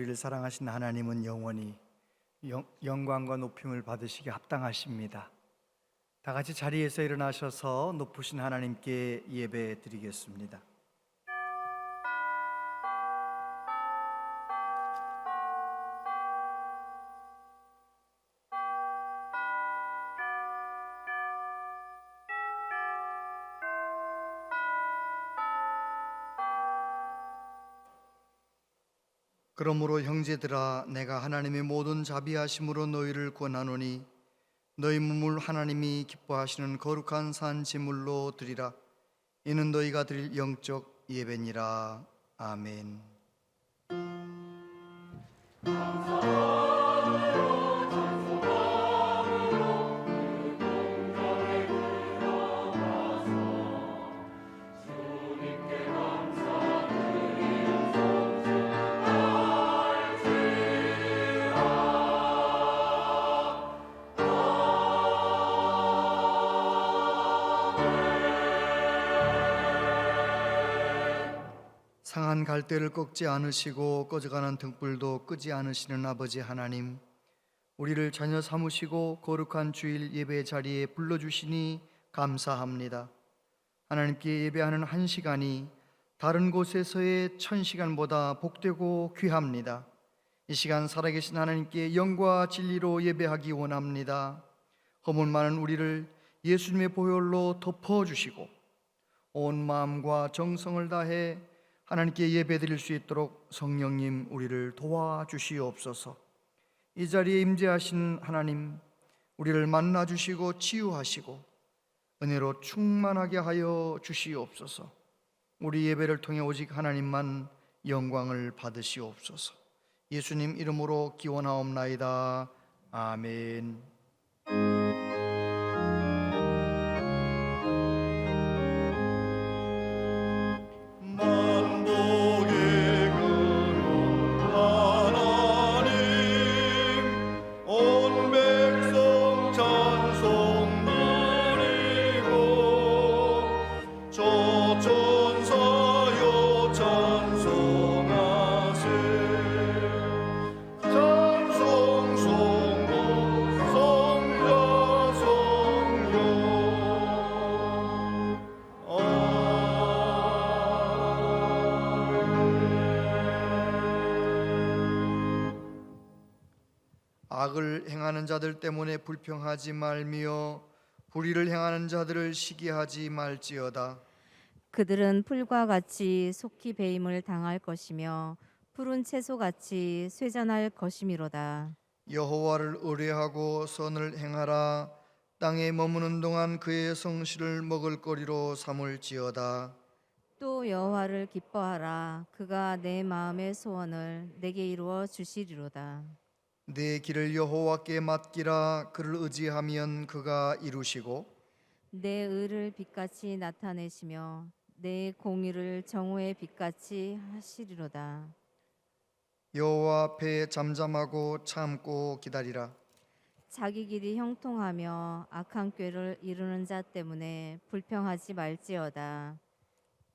우리를 사랑하신 하나님은 영원히 영광과 높임을 받으시기 합당하십니다. 다 같이 자리에서 일어나셔서 높으신 하나님께 예배 드리겠습니다. 그러므로 형제들아, 내가 하나님의 모든 자비하심으로 너희를 권하노니 너희 몸을 하나님이 기뻐하시는 거룩한 산 제물로 드리라. 이는 너희가 드릴 영적 예배니라. 아멘. 상한 갈대를 꺾지 않으시고 꺼져가는 등불도 끄지 않으시는 아버지 하나님, 우리를 자녀 삼으시고 거룩한 주일 예배 자리에 불러주시니 감사합니다. 하나님께 예배하는 한 시간이 다른 곳에서의 1000시간보다 복되고 귀합니다. 이 시간 살아계신 하나님께 영과 진리로 예배하기 원합니다. 허물 많은 우리를 예수님의 보혈로 덮어주시고 온 마음과 정성을 다해 하나님께 예배드릴 수 있도록 성령님 우리를 도와주시옵소서. 이 자리에 임재하신 하나님, 우리를 만나주시고 치유하시고 은혜로 충만하게 하여 주시옵소서. 우리 예배를 통해 오직 하나님만 영광을 받으시옵소서. 예수님 이름으로 기원하옵나이다. 아멘. 악을 행하는 자들 때문에 불평하지 말며 불의를 행하는 자들을 시기하지 말지어다. 그들은 풀과 같이 속히 배임을 당할 것이며 푸른 채소같이 쇠잔할 것이미로다. 여호와를 의뢰하고 선을 행하라. 땅에 머무는 동안 그의 성실을 먹을거리로 삼을지어다. 또 여호와를 기뻐하라. 그가 내 마음의 소원을 내게 이루어 주시리로다. 내 길을 여호와께 맡기라. 그를 의지하면 그가 이루시고 내 의를 빛같이 나타내시며 내 공의를 정오의 빛같이 하시리로다. 여호와 앞에 잠잠하고 참고 기다리라. 자기 길이 형통하며 악한 꾀를 이루는 자 때문에 불평하지 말지어다.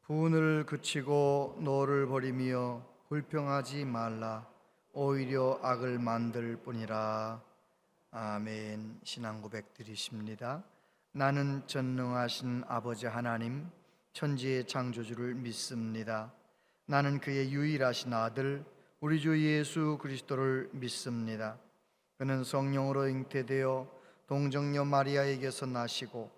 분을 그치고 너를 버리며 불평하지 말라. 오히려 악을 만들 뿐이라. 아멘. 신앙 고백 드리십니다. 나는 전능하신 아버지 하나님, 천지의 창조주를 믿습니다. 나는 그의 유일하신 아들 우리 주 예수 그리스도를 믿습니다. 그는 성령으로 잉태되어 동정녀 마리아에게서 나시고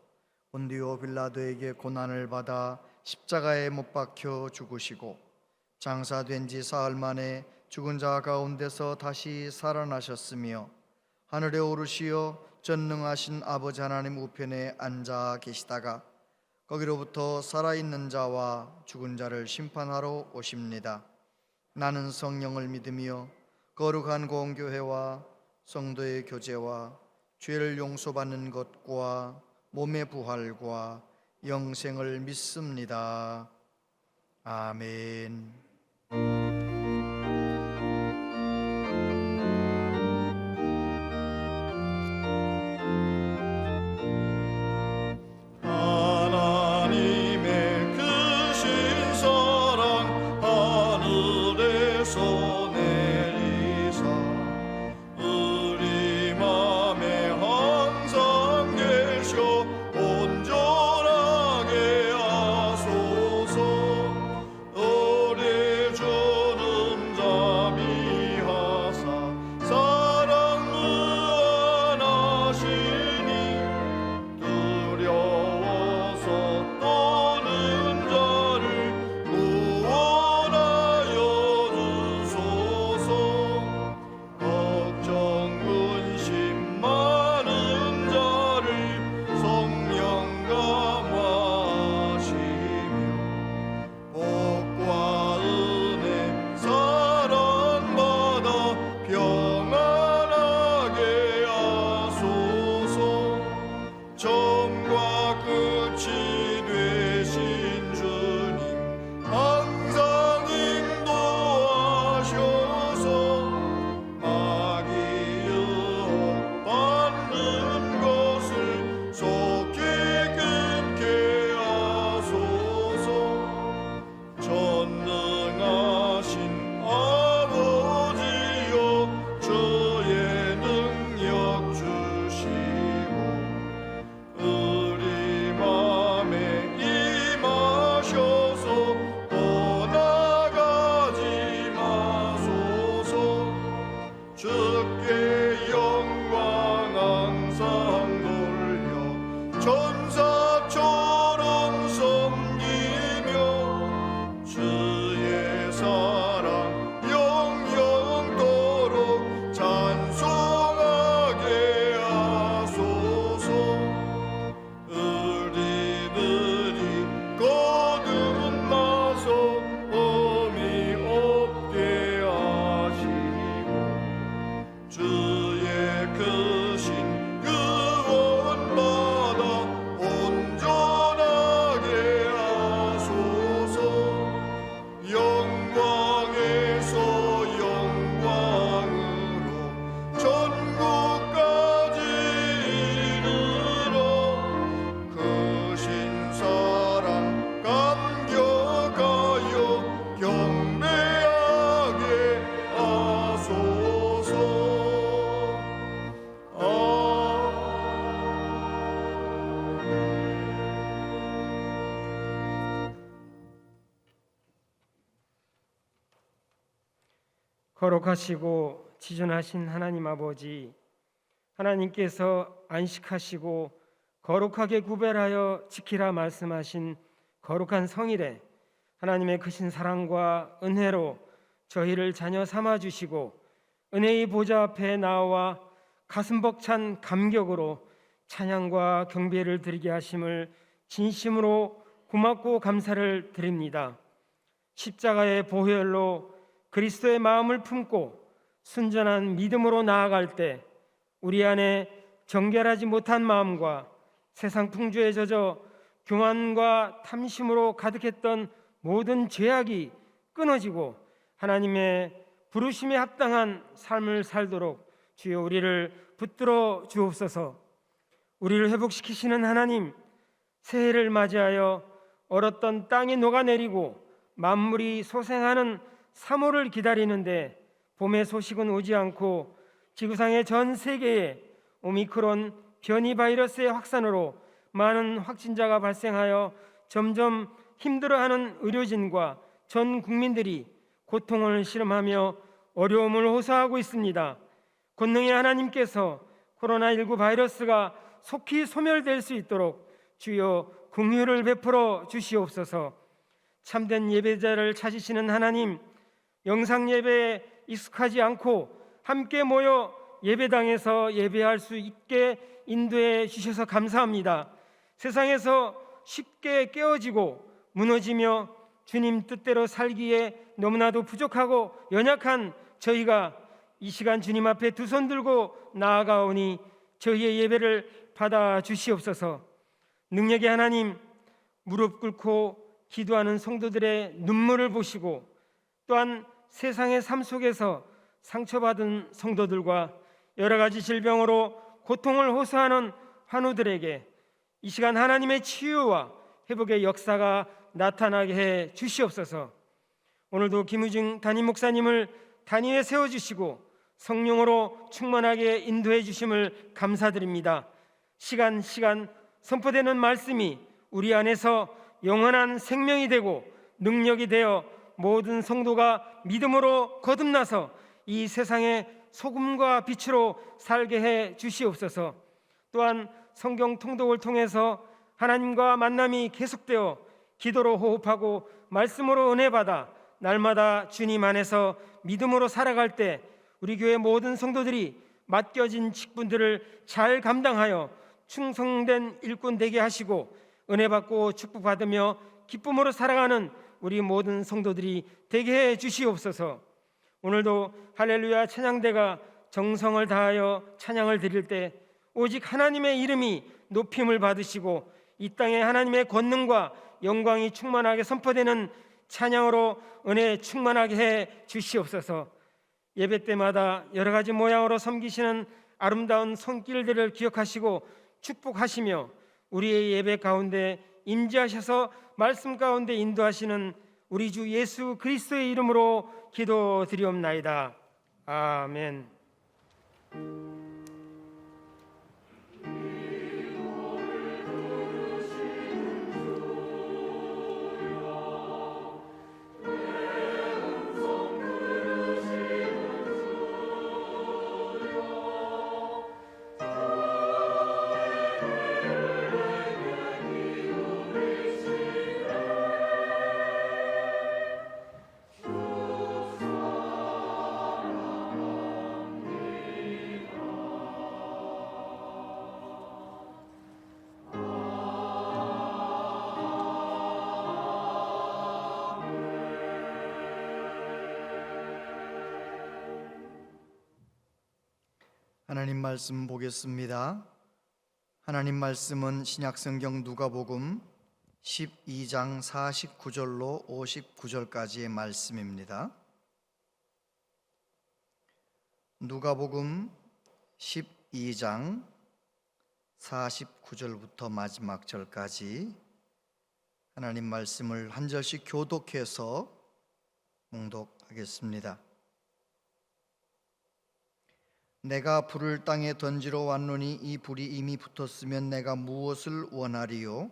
본디오 빌라도에게 고난을 받아 십자가에 못 박혀 죽으시고 장사된 지 사흘 만에 죽은 자 가운데서 다시 살아나셨으며 하늘에 오르시어 전능하신 아버지 하나님 우편에 앉아 계시다가 거기로부터 살아있는 자와 죽은 자를 심판하러 오십니다. 나는 성령을 믿으며 거룩한 공교회와 성도의 교제와 죄를 용서받는 것과 몸의 부활과 영생을 믿습니다. 아멘. 하나님의 크신 사랑 하늘에서 내리 끝이 되신 주님 항상 인도하셔서 악이 유혹받는 것을 속히 끊게 하소서. 전능하신 아버지여 주의 능력 주시고 우리 맘에 임하셔서 떠나가지 마소서. 주께 영광 항상 돌려 천사처럼 섬기며 주의 사랑 영영토록 찬송하게 하소서. 우리들이 거듭나서 험이 없게 하시고 주의 크신 구원받아 온전하게 하소서. 영광에서 영광으로 천국까지 이르러 크신 사랑 감격하여 경배하게 하소서. 거룩하시고 지존하신 하나님 아버지, 하나님께서 안식하시고 거룩하게 구별하여 지키라 말씀하신 거룩한 성일에 하나님의 크신 사랑과 은혜로 저희를 자녀 삼아 주시고 은혜의 보좌 앞에 나와 가슴 벅찬 감격으로 찬양과 경배를 드리게 하심을 진심으로 고맙고 감사를 드립니다. 십자가의 보혈로 그리스도의 마음을 품고 순전한 믿음으로 나아갈 때 우리 안에 정결하지 못한 마음과 세상 풍조에 젖어 교만과 탐심으로 가득했던 모든 죄악이 끊어지고 하나님의 부르심에 합당한 삶을 살도록 주여 우리를 붙들어 주옵소서. 우리를 회복시키시는 하나님, 새해를 맞이하여 얼었던 땅이 녹아내리고 만물이 소생하는 3월을 기다리는데 봄의 소식은 오지 않고 지구상의 전 세계에 오미크론 변이 바이러스의 확산으로 많은 확진자가 발생하여 점점 힘들어하는 의료진과 전 국민들이 고통을 실험하며 어려움을 호소하고 있습니다. 권능의 하나님께서 코로나19 바이러스가 속히 소멸될 수 있도록 주여 긍휼을 베풀어 주시옵소서. 참된 예배자를 찾으시는 하나님, 영상 예배에 익숙하지 않고 함께 모여 예배당에서 예배할 수 있게 인도해 주셔서 감사합니다. 세상에서 쉽게 깨어지고 무너지며 주님 뜻대로 살기에 너무나도 부족하고 연약한 저희가 이 시간 주님 앞에 두 손 들고 나아가오니 저희의 예배를 받아 주시옵소서. 능력의 하나님, 무릎 꿇고 기도하는 성도들의 눈물을 보시고 또한 세상의 삶 속에서 상처받은 성도들과 여러 가지 질병으로 고통을 호소하는 환우들에게 이 시간 하나님의 치유와 회복의 역사가 나타나게 해 주시옵소서. 오늘도 김우중 담임 목사님을 단위에 세워주시고 성령으로 충만하게 인도해 주심을 감사드립니다. 시간 선포되는 말씀이 우리 안에서 영원한 생명이 되고 능력이 되어 모든 성도가 믿음으로 거듭나서 이 세상의 소금과 빛으로 살게 해 주시옵소서. 또한 성경 통독을 통해서 하나님과 만남이 계속되어 기도로 호흡하고 말씀으로 은혜 받아 날마다 주님 안에서 믿음으로 살아갈 때 우리 교회 모든 성도들이 맡겨진 직분들을 잘 감당하여 충성된 일꾼 되게 하시고 은혜 받고 축복받으며 기쁨으로 살아가는 우리 모든 성도들이 되게 해 주시옵소서. 오늘도 할렐루야 찬양대가 정성을 다하여 찬양을 드릴 때 오직 하나님의 이름이 높임을 받으시고 이 땅에 하나님의 권능과 영광이 충만하게 선포되는 찬양으로 은혜 충만하게 해 주시옵소서. 예배 때마다 여러 가지 모양으로 섬기시는 아름다운 손길들을 기억하시고 축복하시며 우리의 예배 가운데 임재하셔서 말씀 가운데 인도하시는 우리 주 예수 그리스도의 이름으로 기도드리옵나이다. 아멘. 하나님 말씀 보겠습니다. 하나님 말씀은 신약성경 누가복음 12장 49절로 59절까지의 말씀입니다. 누가복음 12장 49절부터 마지막 절까지 하나님 말씀을 한 절씩 교독해서 몽독하겠습니다. 내가 불을 땅에 던지러 왔노니 이 불이 이미 붙었으면 내가 무엇을 원하리요?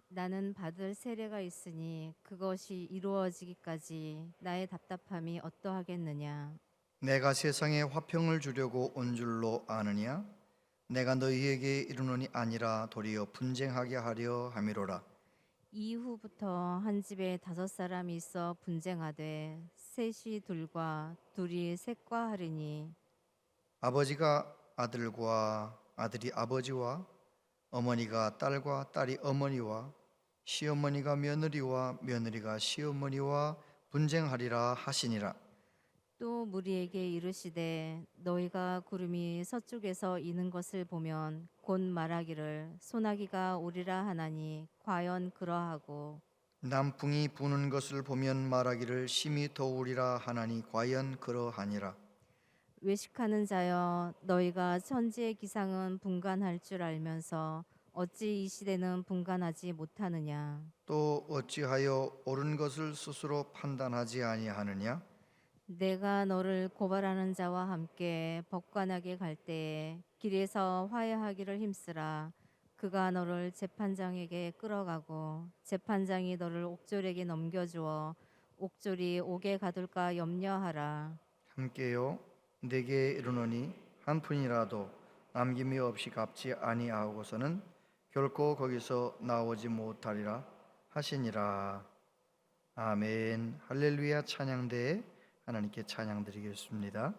나는 받을 세례가 있으니 그것이 이루어지기까지 나의 답답함이 어떠하겠느냐. 내가 세상에 화평을 주려고 온 줄로 아느냐? 내가 너희에게 이르노니 아니라 도리어 분쟁하게 하려 함이로라. 이후부터 한 집에 5사람이 있어 분쟁하되 셋이 둘과 둘이 셋과 하리니 아버지가 아들과 아들이 아버지와 어머니가 딸과 딸이 어머니와 시어머니가 며느리와 며느리가 시어머니와 분쟁하리라 하시니라. 또 무리에게 이르시되 너희가 구름이 서쪽에서 이는 것을 보면 곧 말하기를 소나기가 오리라 하나니 과연 그러하고 남풍이 부는 것을 보면 말하기를 심히 더우리라 하나니 과연 그러하니라. 외식하는 자여 너희가 천지의 기상은 분간할 줄 알면서 어찌 이 시대는 분간하지 못하느냐. 또 어찌하여 옳은 것을 스스로 판단하지 아니하느냐? 내가 너를 고발하는 자와 함께 법관에게 갈 때에 길에서 화해하기를 힘쓰라. 그가 너를 재판장에게 끌어가고 재판장이 너를 옥졸에게 넘겨주어 옥졸이 옥에 가둘까 염려하라. 함께요 내게 이르노니 한 푼이라도 남김이 없이 갚지 아니하고서는 결코 거기서 나오지 못하리라 하시니라. 아멘. 할렐루야. 찬양대에 하나님께 찬양드리겠습니다.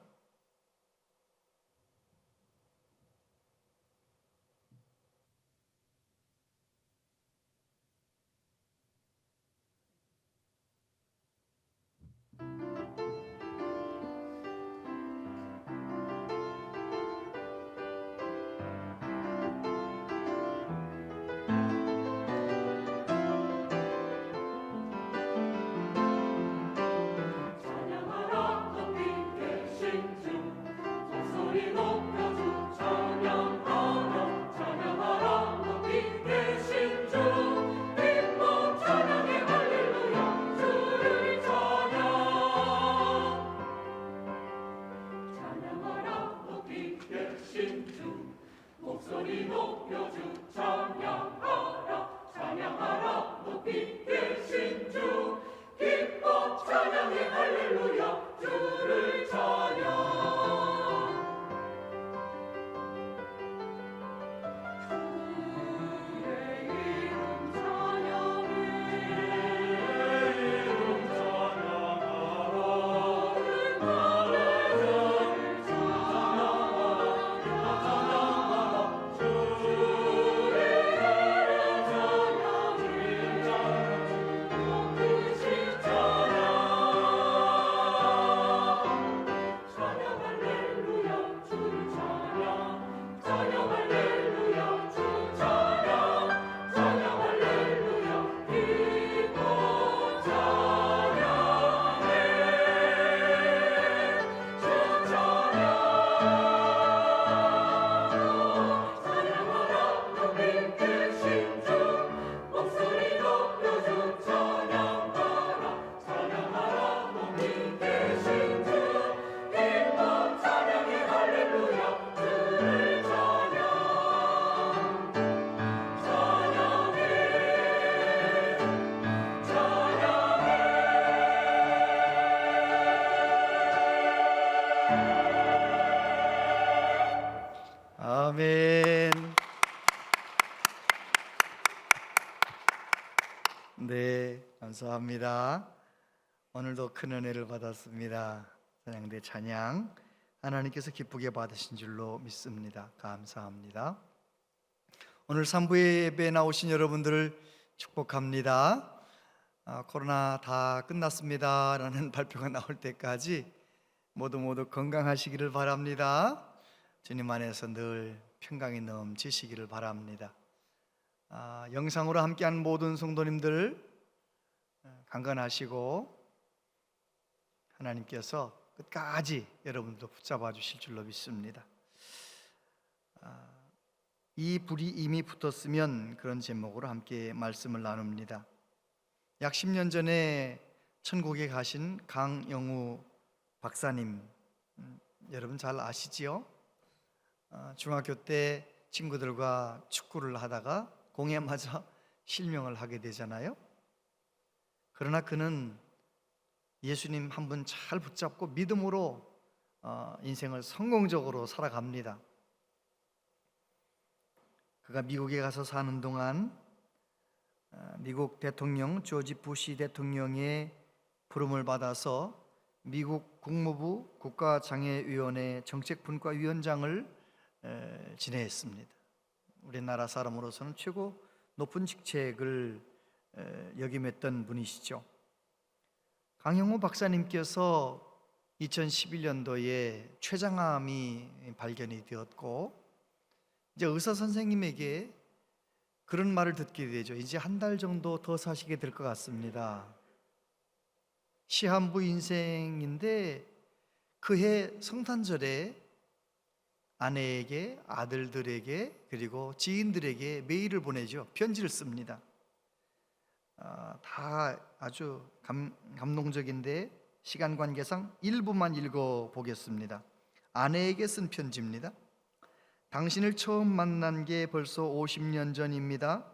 찬양하라 높이 계신 네, 감사합니다. 오늘도 큰 은혜를 받았습니다. 찬양대 찬양 하나님께서 기쁘게 받으신 줄로 믿습니다. 감사합니다. 오늘 3부의 예배에 나오신 여러분들을 축복합니다. 코로나 다 끝났습니다 라는 발표가 나올 때까지 모두 건강하시기를 바랍니다. 주님 안에서 늘 평강이 넘치시기를 바랍니다. 영상으로 함께한 모든 성도님들 강건하시고 하나님께서 끝까지 여러분도 붙잡아 주실 줄로 믿습니다. 이 불이 이미 붙었으면 그런 제목으로 함께 말씀을 나눕니다. 약 10년 전에 천국에 가신 강영우 박사님, 여러분 잘 아시지요? 중학교 때 친구들과 축구를 하다가 공에 맞아 실명을 하게 되잖아요. 그러나 그는 예수님 한 분 잘 붙잡고 믿음으로 인생을 성공적으로 살아갑니다. 그가 미국에 가서 사는 동안 미국 대통령 조지 부시 대통령의 부름을 받아서 미국 국무부 국가장애위원회 정책분과위원장을 지내했습니다. 우리나라 사람으로서는 최고 높은 직책을 역임했던 분이시죠. 강영우 박사님께서 2011년도에 췌장암이 발견이 되었고 이제 의사 선생님에게 그런 말을 듣게 되죠. 이제 한 달 정도 더 사시게 될 것 같습니다. 시한부 인생인데 그해 성탄절에 아내에게, 아들들에게, 그리고 지인들에게 메일을 보내죠. 편지를 씁니다. 다 아주 감동적인데 시간 관계상 일부만 읽어보겠습니다. 아내에게 쓴 편지입니다. 당신을 처음 만난 게 벌써 50년 전입니다.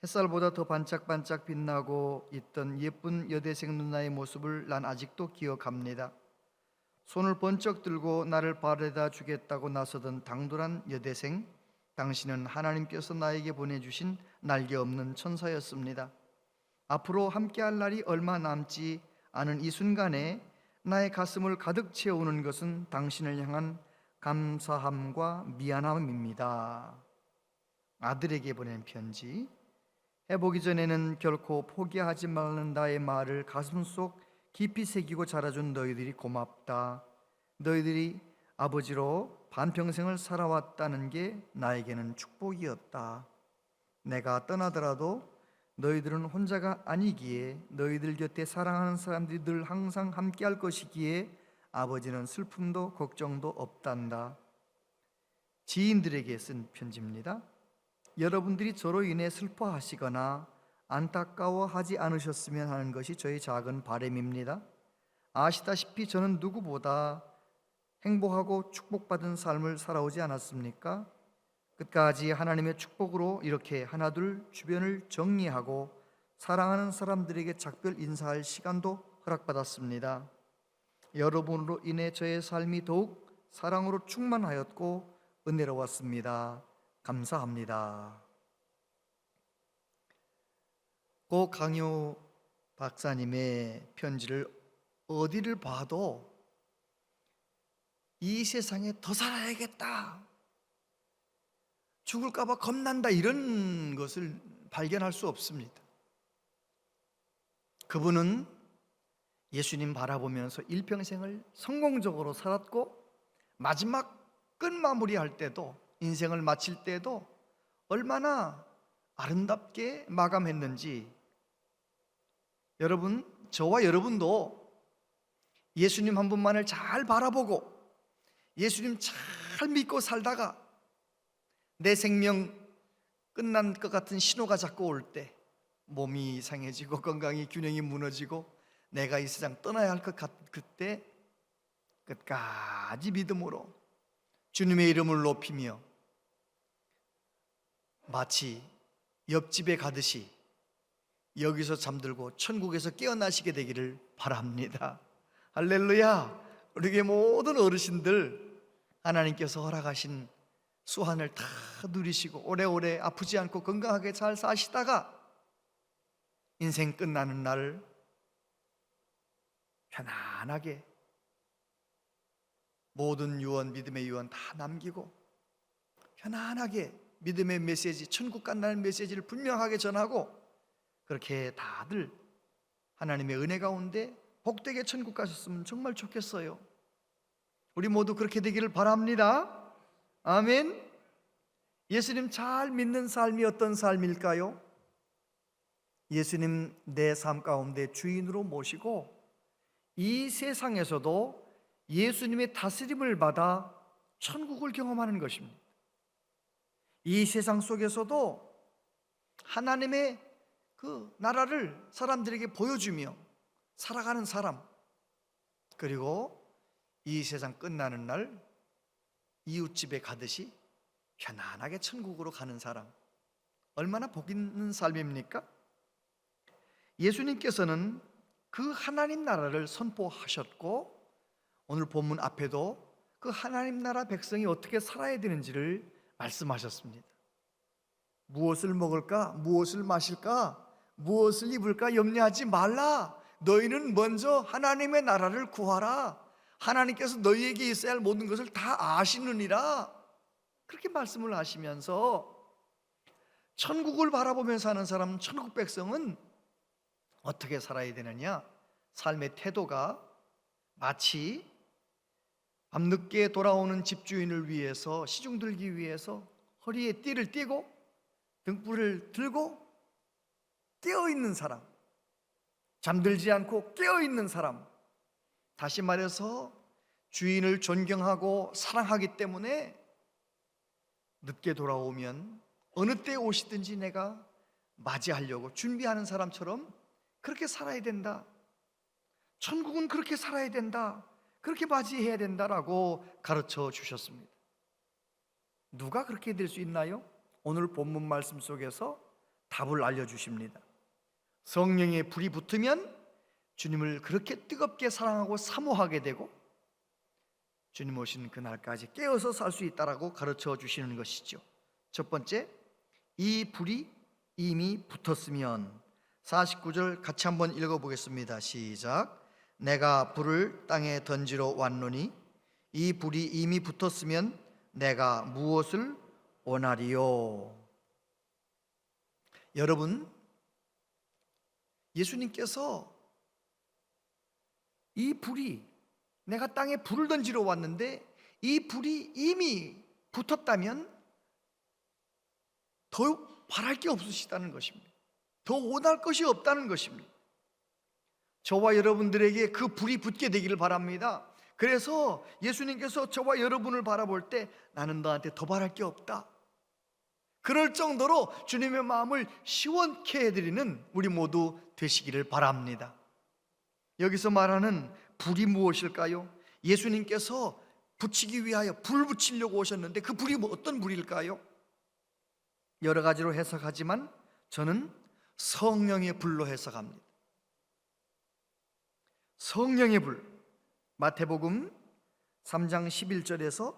햇살보다 더 반짝반짝 빛나고 있던 예쁜 여대생 누나의 모습을 난 아직도 기억합니다. 손을 번쩍 들고 나를 바래다 주겠다고 나서던 당돌한 여대생, 당신은 하나님께서 나에게 보내주신 날개 없는 천사였습니다. 앞으로 함께할 날이 얼마 남지 않은 이 순간에 나의 가슴을 가득 채우는 것은 당신을 향한 감사함과 미안함입니다. 아들에게 보낸 편지. 해보기 전에는 결코 포기하지 말는다의 말을 가슴속 깊이 새기고 자라준 너희들이 고맙다. 너희들이 아버지로 반평생을 살아왔다는 게 나에게는 축복이었다. 내가 떠나더라도 너희들은 혼자가 아니기에, 너희들 곁에 사랑하는 사람들이 늘 항상 함께할 것이기에 아버지는 슬픔도 걱정도 없단다. 지인들에게 쓴 편지입니다. 여러분들이 저로 인해 슬퍼하시거나 안타까워하지 않으셨으면 하는 것이 저의 작은 바람입니다. 아시다시피 저는 누구보다 행복하고 축복받은 삶을 살아오지 않았습니까? 끝까지 하나님의 축복으로 이렇게 하나둘 주변을 정리하고 사랑하는 사람들에게 작별 인사할 시간도 허락받았습니다. 여러분으로 인해 저의 삶이 더욱 사랑으로 충만하였고 은혜로웠습니다. 감사합니다. 고 강효 박사님의 편지를 어디를 봐도 이 세상에 더 살아야겠다, 죽을까 봐 겁난다, 이런 것을 발견할 수 없습니다. 그분은 예수님 바라보면서 일평생을 성공적으로 살았고 마지막 끝마무리할 때도, 인생을 마칠 때도 얼마나 아름답게 마감했는지, 여러분, 저와 여러분도 예수님 한 분만을 잘 바라보고 예수님 잘 믿고 살다가 내 생명 끝난 것 같은 신호가 자꾸 올 때 몸이 이상해지고 건강이 균형이 무너지고 내가 이 세상 떠나야 할 것 같은 그때 끝까지 믿음으로 주님의 이름을 높이며 마치 옆집에 가듯이 여기서 잠들고 천국에서 깨어나시게 되기를 바랍니다. 할렐루야. 우리에게 모든 어르신들 하나님께서 허락하신 수한을 다 누리시고 오래오래 아프지 않고 건강하게 잘 사시다가 인생 끝나는 날 편안하게 모든 유언, 믿음의 유언 다 남기고 편안하게 믿음의 메시지, 천국 간다는 메시지를 분명하게 전하고 그렇게 다들 하나님의 은혜 가운데 복되게 천국 가셨으면 정말 좋겠어요. 우리 모두 그렇게 되기를 바랍니다. 아멘. 예수님 잘 믿는 삶이 어떤 삶일까요? 예수님 내 삶 가운데 주인으로 모시고 이 세상에서도 예수님의 다스림을 받아 천국을 경험하는 것입니다. 이 세상 속에서도 하나님의 그 나라를 사람들에게 보여주며 살아가는 사람, 그리고 이 세상 끝나는 날 이웃집에 가듯이 편안하게 천국으로 가는 사람, 얼마나 복 있는 삶입니까? 예수님께서는 그 하나님 나라를 선포하셨고 오늘 본문 앞에도 그 하나님 나라 백성이 어떻게 살아야 되는지를 말씀하셨습니다. 무엇을 먹을까? 무엇을 마실까? 무엇을 입을까? 염려하지 말라. 너희는 먼저 하나님의 나라를 구하라. 하나님께서 너희에게 있어야 할 모든 것을 다 아시느니라. 그렇게 말씀을 하시면서 천국을 바라보면서 사는 사람, 천국 백성은 어떻게 살아야 되느냐? 삶의 태도가 마치 밤늦게 돌아오는 집주인을 위해서, 시중 들기 위해서 허리에 띠를 띠고 등불을 들고 깨어있는 사람, 잠들지 않고 깨어있는 사람, 다시 말해서 주인을 존경하고 사랑하기 때문에 늦게 돌아오면 어느 때 오시든지 내가 맞이하려고 준비하는 사람처럼 그렇게 살아야 된다. 천국은 그렇게 살아야 된다. 그렇게 맞이해야 된다라고 가르쳐 주셨습니다. 누가 그렇게 될 수 있나요? 오늘 본문 말씀 속에서 답을 알려주십니다. 성령의 불이 붙으면 주님을 그렇게 뜨겁게 사랑하고 사모하게 되고 주님 오신 그날까지 깨어서 살 수 있다라고 가르쳐 주시는 것이죠. 첫 번째, 이 불이 이미 붙었으면. 49절 같이 한번 읽어보겠습니다. 시작. 내가 불을 땅에 던지러 왔노니 이 불이 이미 붙었으면 내가 무엇을 원하리요? 여러분, 예수님께서 이 불이, 내가 땅에 불을 던지러 왔는데 이 불이 이미 붙었다면 더 바랄 게 없으시다는 것입니다. 더 원할 것이 없다는 것입니다. 저와 여러분들에게 그 불이 붙게 되기를 바랍니다. 그래서 예수님께서 저와 여러분을 바라볼 때 나는 너한테 더 바랄 게 없다, 그럴 정도로 주님의 마음을 시원케 해드리는 우리 모두 되시기를 바랍니다. 여기서 말하는 불이 무엇일까요? 예수님께서 붙이기 위하여 불 붙이려고 오셨는데 그 불이 어떤 불일까요? 여러 가지로 해석하지만 저는 성령의 불로 해석합니다. 성령의 불. 마태복음 3장 11절에서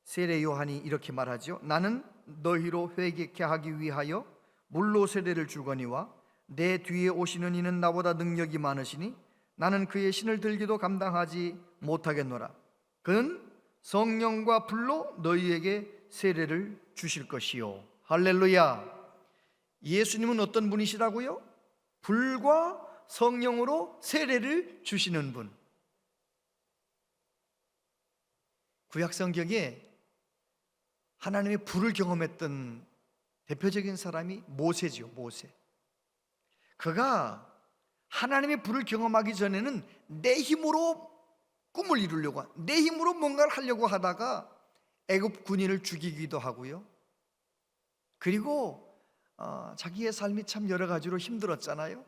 세례 요한이 이렇게 말하죠. 나는 너희로 회개케 하기 위하여 물로 세례를 주거니와 내 뒤에 오시는 이는 나보다 능력이 많으시니 나는 그의 신을 들기도 감당하지 못하겠노라. 그는 성령과 불로 너희에게 세례를 주실 것이요. 할렐루야. 예수님은 어떤 분이시라고요? 불과 성령으로 세례를 주시는 분. 구약 성경에 하나님의 불을 경험했던 대표적인 사람이 모세지요. 모세. 그가 하나님의 불을 경험하기 전에는 내 힘으로 꿈을 이루려고, 내 힘으로 뭔가를 하려고 하다가 애굽 군인을 죽이기도 하고요. 그리고 자기의 삶이 참 여러 가지로 힘들었잖아요.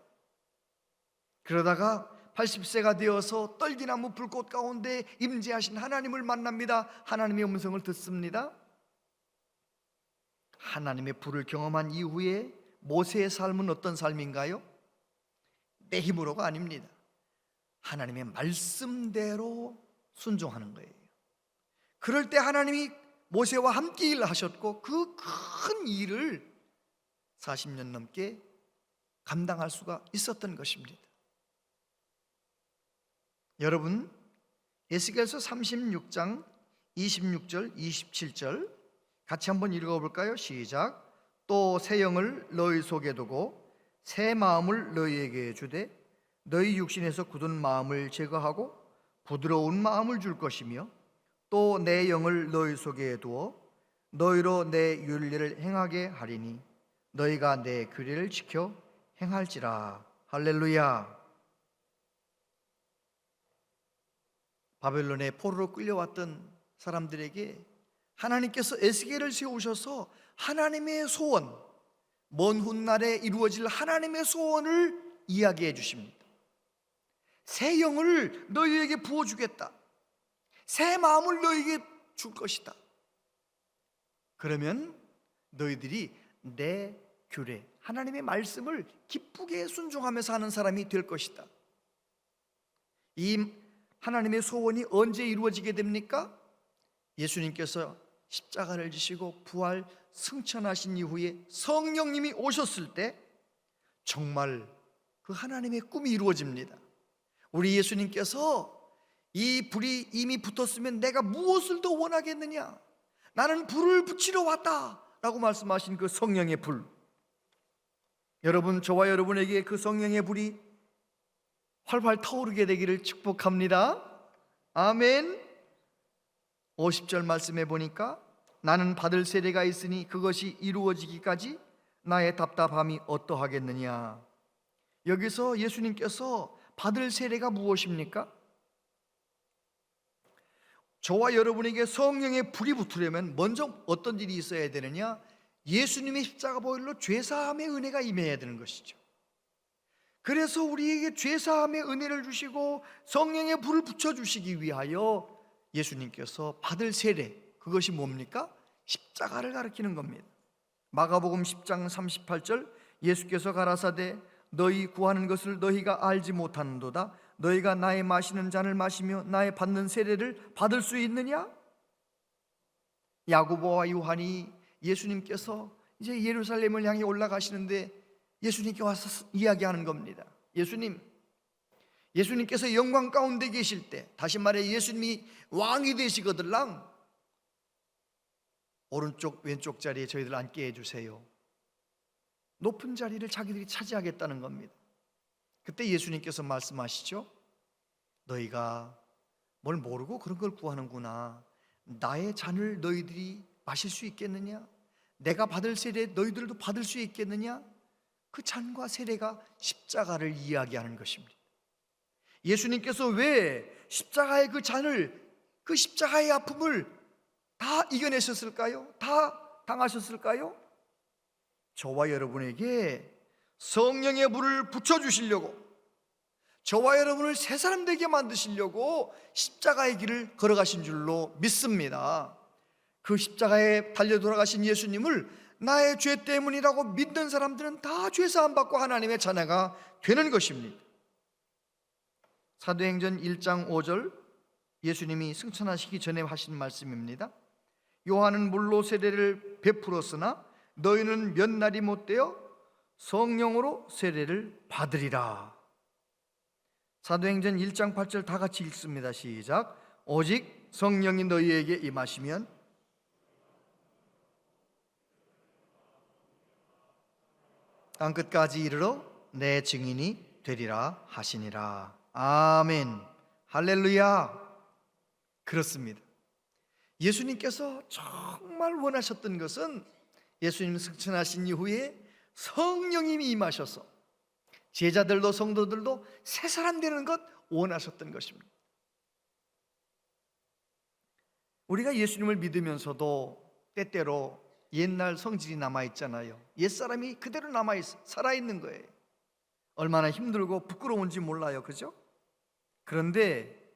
그러다가 80세가 되어서 떨기나무 불꽃 가운데 임재하신 하나님을 만납니다. 하나님의 음성을 듣습니다. 하나님의 불을 경험한 이후에 모세의 삶은 어떤 삶인가요? 내 힘으로가 아닙니다. 하나님의 말씀대로 순종하는 거예요. 그럴 때 하나님이 모세와 함께 일하셨고 그 큰 일을 40년 넘게 감당할 수가 있었던 것입니다. 여러분, 에스겔서 36장 26절 27절 같이 한번 읽어볼까요? 시작. 또 새 영을 너희 속에 두고 새 마음을 너희에게 주되 너희 육신에서 굳은 마음을 제거하고 부드러운 마음을 줄 것이며 또 내 영을 너희 속에 두어 너희로 내 윤리를 행하게 하리니 너희가 내 규례를 지켜 행할지라. 할렐루야. 바벨론의 포로로 끌려왔던 사람들에게 하나님께서 에스겔을 세우셔서 하나님의 소원, 먼 훗날에 이루어질 하나님의 소원을 이야기해 주십니다. 새 영을 너희에게 부어주겠다. 새 마음을 너희에게 줄 것이다. 그러면 너희들이 내 규례, 하나님의 말씀을 기쁘게 순종하면서 하는 사람이 될 것이다. 이 하나님의 소원이 언제 이루어지게 됩니까? 예수님께서 십자가를 지시고 부활 승천하신 이후에 성령님이 오셨을 때 정말 그 하나님의 꿈이 이루어집니다. 우리 예수님께서 이 불이 이미 붙었으면 내가 무엇을 더 원하겠느냐? 나는 불을 붙이러 왔다 라고 말씀하신 그 성령의 불, 여러분, 저와 여러분에게 그 성령의 불이 활활 타오르게 되기를 축복합니다. 아멘. 50절 말씀해 보니까 나는 받을 세례가 있으니 그것이 이루어지기까지 나의 답답함이 어떠하겠느냐. 여기서 예수님께서 받을 세례가 무엇입니까? 저와 여러분에게 성령의 불이 붙으려면 먼저 어떤 일이 있어야 되느냐? 예수님의 십자가 보혈로 죄사함의 은혜가 임해야 되는 것이죠. 그래서 우리에게 죄사함의 은혜를 주시고 성령의 불을 붙여주시기 위하여 예수님께서 받을 세례, 그것이 뭡니까? 십자가를 가리키는 겁니다. 마가복음 10장 38절 예수께서 가라사대 너희 구하는 것을 너희가 알지 못하는도다. 너희가 나의 마시는 잔을 마시며 나의 받는 세례를 받을 수 있느냐? 야고보와 요한이 예수님께서 이제 예루살렘을 향해 올라가시는데 예수님께 와서 이야기하는 겁니다. 예수님께서 영광 가운데 계실 때, 다시 말해 예수님이 왕이 되시거들랑 오른쪽 왼쪽 자리에 저희들 앉게 해주세요. 높은 자리를 자기들이 차지하겠다는 겁니다. 그때 예수님께서 말씀하시죠. 너희가 뭘 모르고 그런 걸 구하는구나. 나의 잔을 너희들이 마실 수 있겠느냐? 내가 받을 세례 너희들도 받을 수 있겠느냐? 그 잔과 세례가 십자가를 이야기하는 것입니다. 예수님께서 왜 십자가의 그 잔을, 그 십자가의 아픔을 다 이겨내셨을까요? 다 당하셨을까요? 저와 여러분에게 성령의 불을 붙여주시려고, 저와 여러분을 새 사람 되게 만드시려고 십자가의 길을 걸어가신 줄로 믿습니다. 그 십자가에 달려 돌아가신 예수님을 나의 죄 때문이라고 믿는 사람들은 다 죄사함 받고 하나님의 자녀가 되는 것입니다. 사도행전 1장 5절 예수님이 승천하시기 전에 하신 말씀입니다. 요한은 물로 세례를 베풀었으나 너희는 몇 날이 못되어 성령으로 세례를 받으리라. 사도행전 1장 8절 다 같이 읽습니다. 시작. 오직 성령이 너희에게 임하시면 땅끝까지 이르러 내 증인이 되리라 하시니라. 아멘. 할렐루야. 그렇습니다. 예수님께서 정말 원하셨던 것은 예수님 승천하신 이후에 성령님이 임하셔서 제자들도 성도들도 새 사람 되는 것 원하셨던 것입니다. 우리가 예수님을 믿으면서도 때때로 옛날 성질이 남아있잖아요. 옛사람이 그대로 남아있어 살아있는 거예요. 얼마나 힘들고 부끄러운지 몰라요. 그죠? 그런데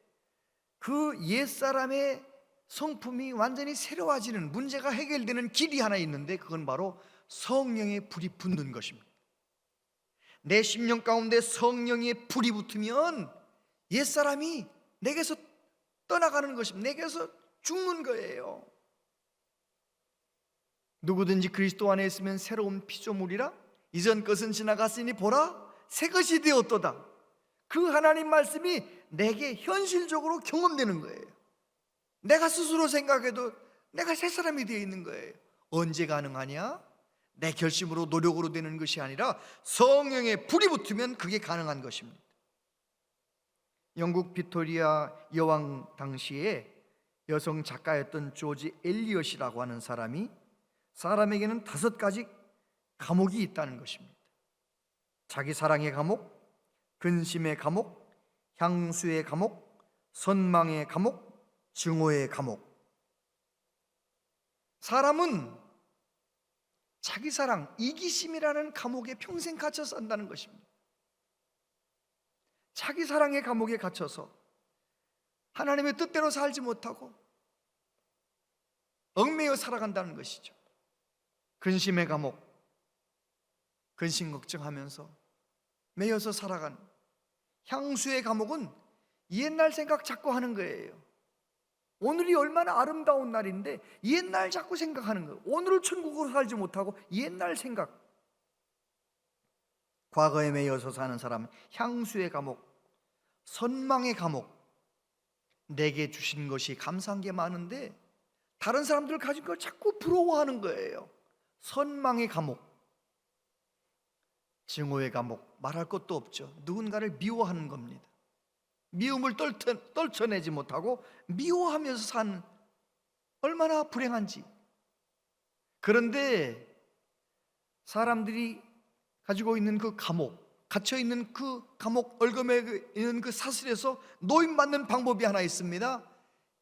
그 옛사람의 성품이 완전히 새로워지는, 문제가 해결되는 길이 하나 있는데 그건 바로 성령의 불이 붙는 것입니다. 내 심령 가운데 성령의 불이 붙으면 옛사람이 내게서 떠나가는 것입니다. 내게서 죽는 거예요. 누구든지 그리스도 안에 있으면 새로운 피조물이라 이전 것은 지나갔으니 보라 새 것이 되었도다. 그 하나님 말씀이 내게 현실적으로 경험되는 거예요. 내가 스스로 생각해도 내가 새 사람이 되어 있는 거예요. 언제 가능하냐? 내 결심으로 노력으로 되는 것이 아니라 성령의 불이 붙으면 그게 가능한 것입니다. 영국 빅토리아 여왕 당시에 여성 작가였던 조지 엘리엇이라고 하는 사람에게는 5가지 감옥이 있다는 것입니다. 자기 사랑의 감옥, 근심의 감옥, 향수의 감옥, 선망의 감옥, 증오의 감옥. 사람은 자기 사랑, 이기심이라는 감옥에 평생 갇혀 산다는 것입니다. 자기 사랑의 감옥에 갇혀서 하나님의 뜻대로 살지 못하고 얽매여 살아간다는 것이죠. 근심의 감옥, 근심 걱정하면서 매여서 살아가는. 향수의 감옥은 옛날 생각 자꾸 하는 거예요. 오늘이 얼마나 아름다운 날인데 옛날 자꾸 생각하는 거예요. 오늘을 천국으로 살지 못하고 옛날 생각. 과거에 매여서 사는 사람은 향수의 감옥, 선망의 감옥. 내게 주신 것이 감사한 게 많은데 다른 사람들 가진 걸 자꾸 부러워하는 거예요. 선망의 감옥, 증오의 감옥. 말할 것도 없죠. 누군가를 미워하는 겁니다. 미움을 떨쳐내지 못하고 미워하면서 산 얼마나 불행한지. 그런데 사람들이 가지고 있는 그 감옥, 갇혀있는 그 감옥, 얽음에 있는 그 사슬에서 노임받는 방법이 하나 있습니다.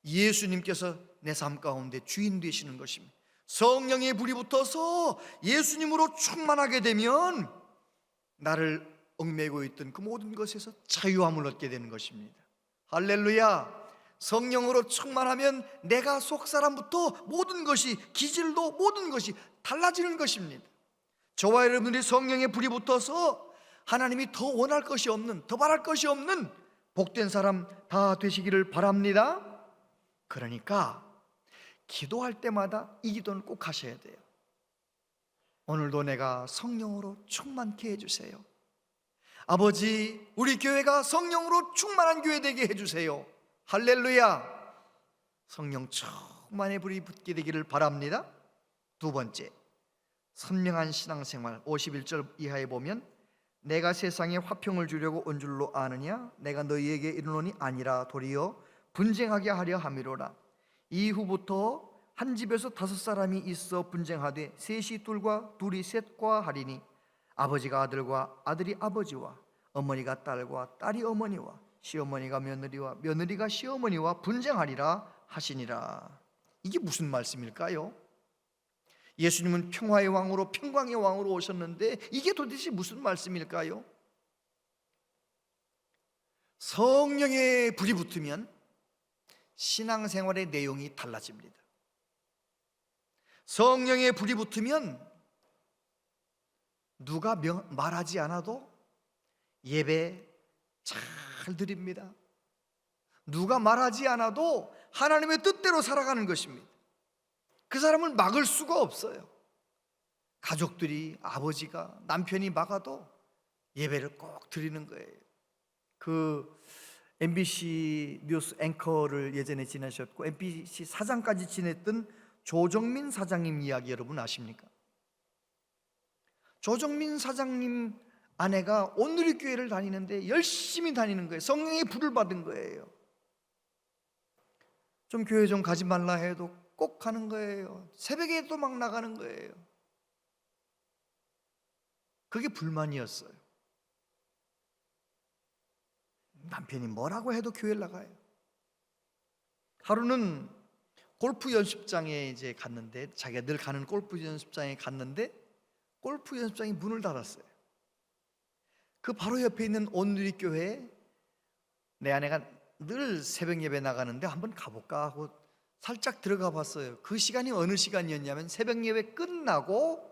예수님께서 내 삶 가운데 주인 되시는 것입니다. 성령의 불이 붙어서 예수님으로 충만하게 되면 나를 얽매고 있던 그 모든 것에서 자유함을 얻게 되는 것입니다. 할렐루야. 성령으로 충만하면 내가 속사람부터 모든 것이, 기질도 모든 것이 달라지는 것입니다. 저와 여러분들이 성령의 불이 붙어서 하나님이 더 원할 것이 없는, 더 바랄 것이 없는 복된 사람 다 되시기를 바랍니다. 그러니까 기도할 때마다 이 기도는 꼭 하셔야 돼요. 오늘도 내가 성령으로 충만케 해주세요. 아버지, 우리 교회가 성령으로 충만한 교회 되게 해주세요. 할렐루야. 성령 충만의 불이 붙게 되기를 바랍니다. 2번째, 선명한 신앙생활. 51절 이하에 보면 내가 세상에 화평을 주려고 온 줄로 아느냐? 내가 너희에게 이르노니 아니라 도리어 분쟁하게 하려 함이로라. 이후부터 한 집에서 5사람이 있어 분쟁하되 셋이 둘과 둘이 셋과 하리니 아버지가 아들과 아들이 아버지와 어머니가 딸과 딸이 어머니와 시어머니가 며느리와 며느리가 시어머니와 분쟁하리라 하시니라. 이게 무슨 말씀일까요? 예수님은 평화의 왕으로, 평강의 왕으로 오셨는데 이게 도대체 무슨 말씀일까요? 성령의 불이 붙으면 신앙생활의 내용이 달라집니다. 성령의 불이 붙으면 누가 말하지 않아도 예배 잘 드립니다. 누가 말하지 않아도 하나님의 뜻대로 살아가는 것입니다. 그 사람을 막을 수가 없어요. 가족들이, 아버지가, 남편이 막아도 예배를 꼭 드리는 거예요. 그 MBC 뉴스 앵커를 예전에 지내셨고 MBC 사장까지 지냈던 조정민 사장님 이야기 여러분 아십니까? 조정민 사장님 아내가 온누리 교회를 다니는데 열심히 다니는 거예요. 성령의 불을 받은 거예요. 좀 교회 좀 가지 말라 해도 꼭 가는 거예요. 새벽에도 막 나가는 거예요. 그게 불만이었어요. 남편이 뭐라고 해도 교회를 나가요. 하루는 골프 연습장에 이제 갔는데, 자기가 늘 가는 골프 연습장에 갔는데 골프 연습장이 문을 닫았어요. 그 바로 옆에 있는 온누리 교회에 내 아내가 늘 새벽 예배 나가는데 한번 가볼까 하고 살짝 들어가 봤어요. 그 시간이 어느 시간이었냐면 새벽 예배 끝나고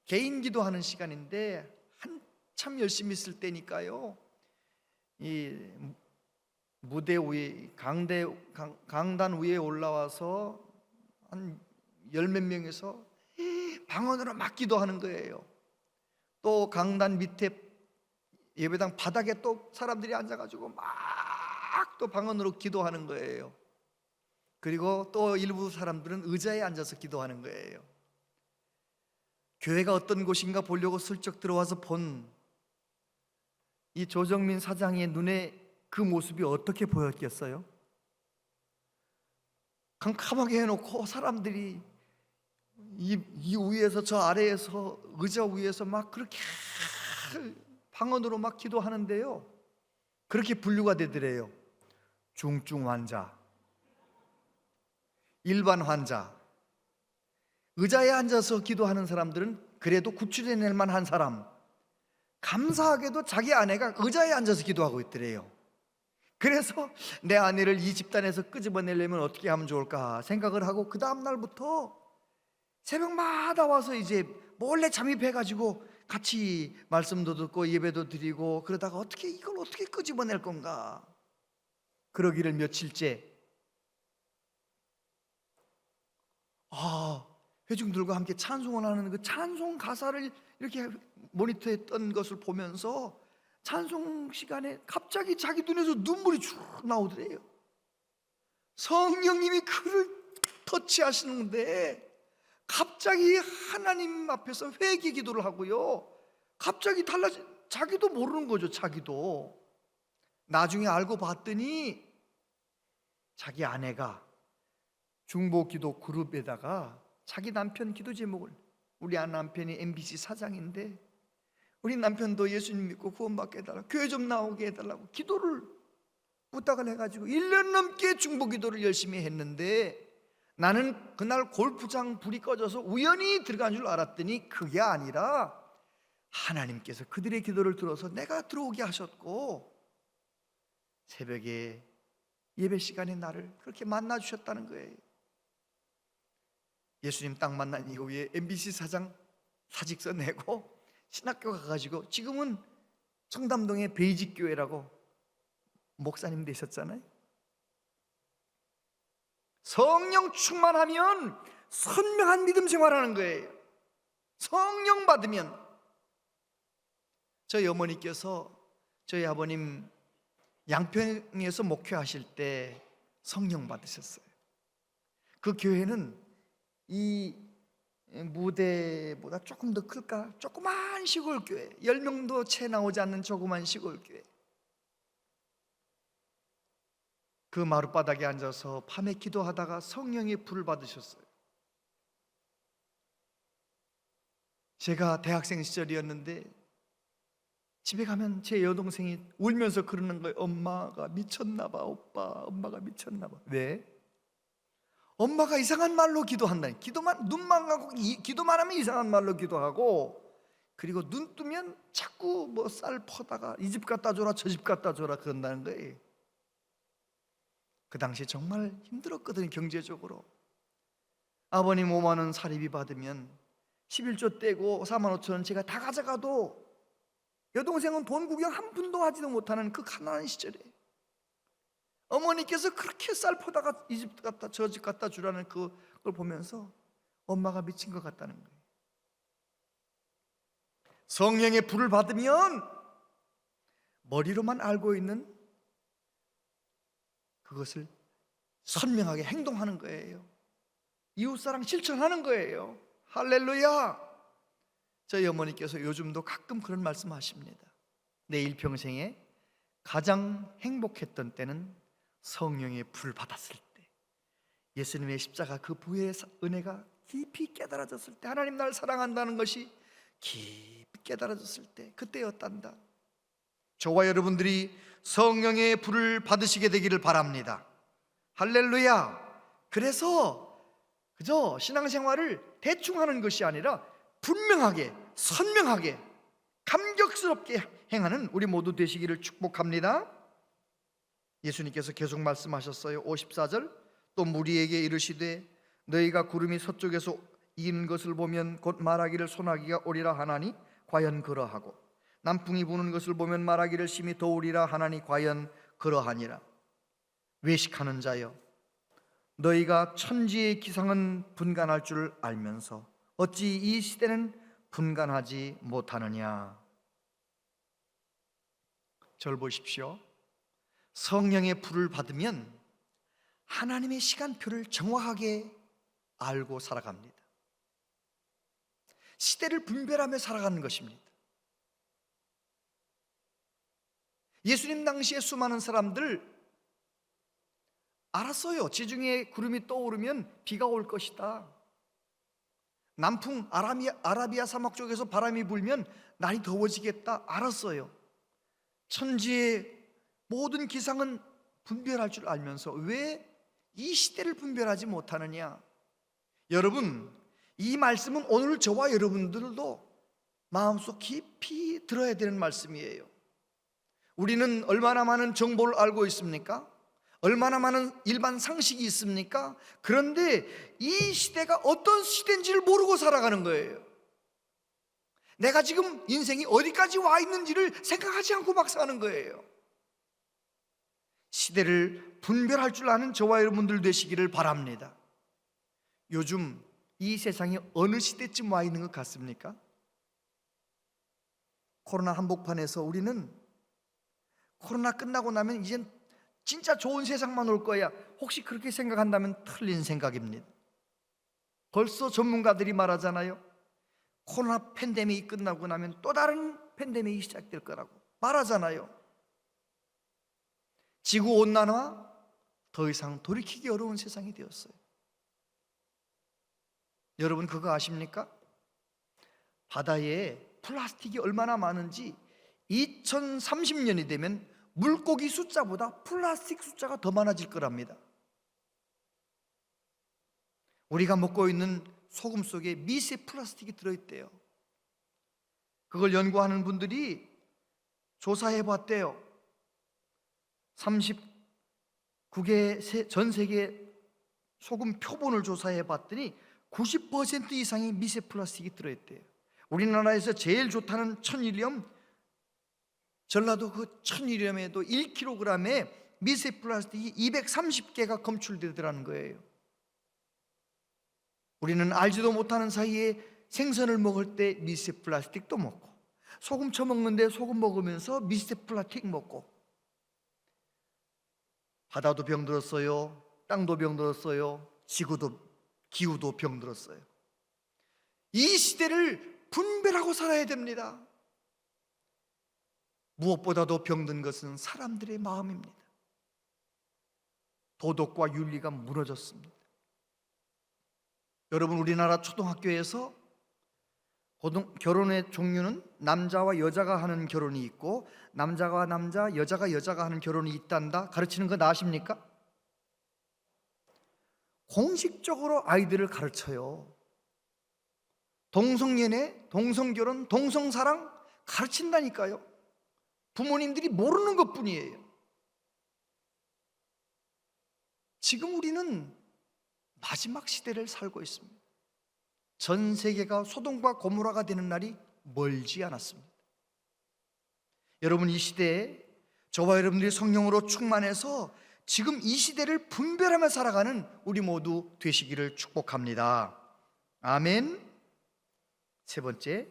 개인 기도하는 시간인데 한참 열심히 있을 때니까요. 이 무대 위에 강단 위에 올라와서 한 10몇 명에서 방언으로 막 기도하는 거예요. 또 강단 밑에 예배당 바닥에 또 사람들이 앉아가지고 막 또 방언으로 기도하는 거예요. 그리고 또 일부 사람들은 의자에 앉아서 기도하는 거예요. 교회가 어떤 곳인가 보려고 슬쩍 들어와서 본 이 조정민 사장의 눈에 그 모습이 어떻게 보였겠어요? 캄캄하게 해놓고 사람들이 이 위에서 저 아래에서 의자 위에서 막 그렇게 방언으로 막 기도하는데요, 그렇게 분류가 되더래요. 중증 환자, 일반 환자, 의자에 앉아서 기도하는 사람들은 그래도 구출해낼 만한 사람, 감사하게도 자기 아내가 의자에 앉아서 기도하고 있더래요. 그래서 내 아내를 이 집단에서 끄집어내려면 어떻게 하면 좋을까 생각을 하고 그 다음 날부터 새벽마다 와서 이제 몰래 잠입해가지고 같이 말씀도 듣고 예배도 드리고 그러다가 이걸 어떻게 끄집어낼 건가. 그러기를 며칠째 회중들과 함께 찬송을 하는 그 찬송 가사를 이렇게 모니터했던 것을 보면서 찬송 시간에 갑자기 자기 눈에서 눈물이 쭉 나오더래요. 성령님이 그를 터치하시는데 갑자기 하나님 앞에서 회개 기도를 하고요, 갑자기 자기도 모르는 거죠. 자기도 나중에 알고 봤더니 자기 아내가 중보기도 그룹에다가 자기 남편 기도 제목을, 우리 남편이 MBC 사장인데 우리 남편도 예수님 믿고 구원받게 해달라고, 교회 좀 나오게 해달라고 기도를 부탁을 해가지고 1년 넘게 중보기도를 열심히 했는데, 나는 그날 골프장 불이 꺼져서 우연히 들어간 줄 알았더니 그게 아니라 하나님께서 그들의 기도를 들어서 내가 들어오게 하셨고 새벽에 예배 시간에 나를 그렇게 만나 주셨다는 거예요. 예수님 딱 만난 이후에 MBC 사장 사직서 내고 신학교 가가지고 지금은 청담동의 베이직 교회라고 목사님 되셨잖아요. 성령 충만하면 선명한 믿음 생활하는 거예요. 성령 받으면. 저희 어머니께서 저희 아버님 양평에서 목회하실 때 성령 받으셨어요. 그 교회는 이 무대보다 조금 더 클까? 조그만 시골 교회, 10명도 채 나오지 않는 조그만 시골 교회. 그 마룻바닥에 앉아서 밤에 기도하다가 성령의 불을 받으셨어요. 제가 대학생 시절이었는데 집에 가면 제 여동생이 울면서 그러는 거예요. 엄마가 미쳤나 봐. 오빠, 엄마가 미쳤나 봐. 왜? 엄마가 이상한 말로 기도한다니. 눈만 감고 기도만 하면 이상한 말로 기도하고, 그리고 눈 뜨면 자꾸 뭐 쌀 퍼다가 이 집 갖다 줘라 저 집 갖다 줘라 그런다는 거예요. 그 당시에 정말 힘들었거든요. 경제적으로. 아버님 5만 원 사리비 받으면 11조 떼고 4만 5천 원 제가 다 가져가도 여동생은 돈 구경 한 푼도 하지도 못하는 그 가난한 시절에 어머니께서 그렇게 쌀 퍼다가 이 집 갖다 저 집 갖다 주라는 그걸 보면서 엄마가 미친 것 같다는 거예요. 성령의 불을 받으면 머리로만 알고 있는 그것을 선명하게 행동하는 거예요. 이웃사랑 실천하는 거예요. 할렐루야. 저희 어머니께서 요즘도 가끔 그런 말씀하십니다. 내 일평생에 가장 행복했던 때는 성령의 불 받았을 때, 예수님의 십자가 그 부의 은혜가 깊이 깨달아졌을 때, 하나님 날 사랑한다는 것이 깊이 깨달아졌을 때, 그때였단다. 저와 여러분들이 성령의 불을 받으시게 되기를 바랍니다. 할렐루야. 그래서 그저 신앙생활을 대충 하는 것이 아니라 분명하게, 선명하게, 감격스럽게 행하는 우리 모두 되시기를 축복합니다. 예수님께서 계속 말씀하셨어요. 54절, 또 무리에게 이르시되 너희가 구름이 서쪽에서 이는 것을 보면 곧 말하기를 소나기가 오리라 하나니 과연 그러하고, 남풍이 부는 것을 보면 말하기를 심히 더우리라 하나니 과연 그러하니라. 외식하는 자여, 너희가 천지의 기상은 분간할 줄 알면서 어찌 이 시대는 분간하지 못하느냐? 절 보십시오. 성령의 불을 받으면 하나님의 시간표를 정확하게 알고 살아갑니다. 시대를 분별하며 살아가는 것입니다. 예수님 당시에 수많은 사람들 알았어요. 지중해 구름이 떠오르면 비가 올 것이다. 남풍 아라비아 사막 쪽에서 바람이 불면 날이 더워지겠다. 알았어요. 천지의 모든 기상은 분별할 줄 알면서 왜 이 시대를 분별하지 못하느냐? 여러분, 이 말씀은 오늘 저와 여러분들도 마음속 깊이 들어야 되는 말씀이에요. 우리는 얼마나 많은 정보를 알고 있습니까? 얼마나 많은 일반 상식이 있습니까? 그런데 이 시대가 어떤 시대인지를 모르고 살아가는 거예요. 내가 지금 인생이 어디까지 와 있는지를 생각하지 않고 막 사는 거예요. 시대를 분별할 줄 아는 저와 여러분들 되시기를 바랍니다. 요즘 이 세상이 어느 시대쯤 와 있는 것 같습니까? 코로나 한복판에서 우리는 코로나 끝나고 나면 이젠 진짜 좋은 세상만 올 거야, 혹시 그렇게 생각한다면 틀린 생각입니다. 벌써 전문가들이 말하잖아요. 코로나 팬데믹이 끝나고 나면 또 다른 팬데믹이 시작될 거라고 말하잖아요. 지구온난화 더 이상 돌이키기 어려운 세상이 되었어요. 여러분 그거 아십니까? 바다에 플라스틱이 얼마나 많은지 2030년이 되면 물고기 숫자보다 플라스틱 숫자가 더 많아질 거랍니다. 우리가 먹고 있는 소금 속에 미세 플라스틱이 들어있대요. 그걸 연구하는 분들이 조사해 봤대요. 39개 전 세계 소금 표본을 조사해 봤더니 90% 이상의 미세 플라스틱이 들어있대요. 우리나라에서 제일 좋다는 천일염, 전라도 그 천일염에도 1kg에 미세 플라스틱이 230개가 검출되더라는 거예요. 우리는 알지도 못하는 사이에 생선을 먹을 때 미세 플라스틱도 먹고, 소금 쳐먹는데 소금 먹으면서 미세 플라스틱 먹고, 바다도 병들었어요. 땅도 병들었어요. 기후도 병들었어요. 이 시대를 분별하고 살아야 됩니다. 무엇보다도 병든 것은 사람들의 마음입니다. 도덕과 윤리가 무너졌습니다. 여러분, 우리나라 초등학교에서 결혼의 종류는 남자와 여자가 하는 결혼이 있고 남자가 남자, 여자가 여자가 하는 결혼이 있단다 가르치는 거 아십니까? 공식적으로 아이들을 가르쳐요. 동성연애, 동성결혼, 동성사랑 가르친다니까요. 부모님들이 모르는 것뿐이에요. 지금 우리는 마지막 시대를 살고 있습니다. 전 세계가 소돔과 고모라가 되는 날이 멀지 않았습니다. 여러분, 이 시대에 저와 여러분들이 성령으로 충만해서 지금 이 시대를 분별하며 살아가는 우리 모두 되시기를 축복합니다. 아멘. 세 번째,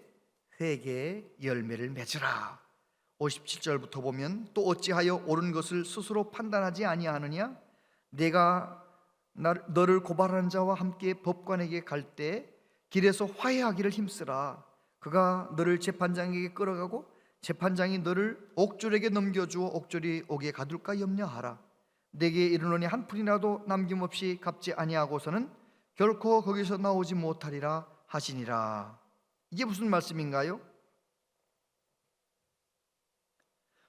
회개의 열매를 맺으라. 57절부터 보면 또 어찌하여 옳은 것을 스스로 판단하지 아니하느냐? 내가 너를 고발하는 자와 함께 법관에게 갈 때 길에서 화해하기를 힘쓰라. 그가 너를 재판장에게 끌어가고 재판장이 너를 옥졸에게 넘겨주어 옥졸이 옥에 가둘까 염려하라. 내게 이르노니 한 푼이라도 남김없이 갚지 아니하고서는 결코 거기서 나오지 못하리라 하시니라. 이게 무슨 말씀인가요?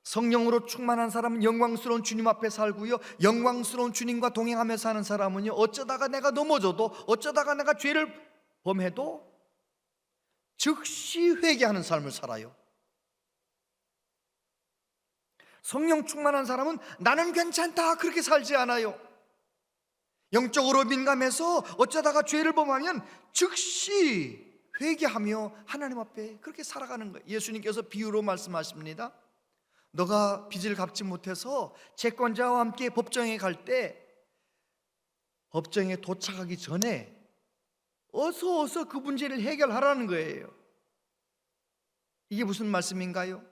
성령으로 충만한 사람은 영광스러운 주님 앞에 살고요, 영광스러운 주님과 동행하며 사는 사람은요, 어쩌다가 내가 넘어져도, 어쩌다가 내가 죄를 범해도 즉시 회개하는 삶을 살아요. 성령 충만한 사람은 나는 괜찮다 그렇게 살지 않아요. 영적으로 민감해서 어쩌다가 죄를 범하면 즉시 회개하며 하나님 앞에 그렇게 살아가는 거예요. 예수님께서 비유로 말씀하십니다. 너가 빚을 갚지 못해서 채권자와 함께 법정에 갈 때 법정에 도착하기 전에 어서 그 문제를 해결하라는 거예요. 이게 무슨 말씀인가요?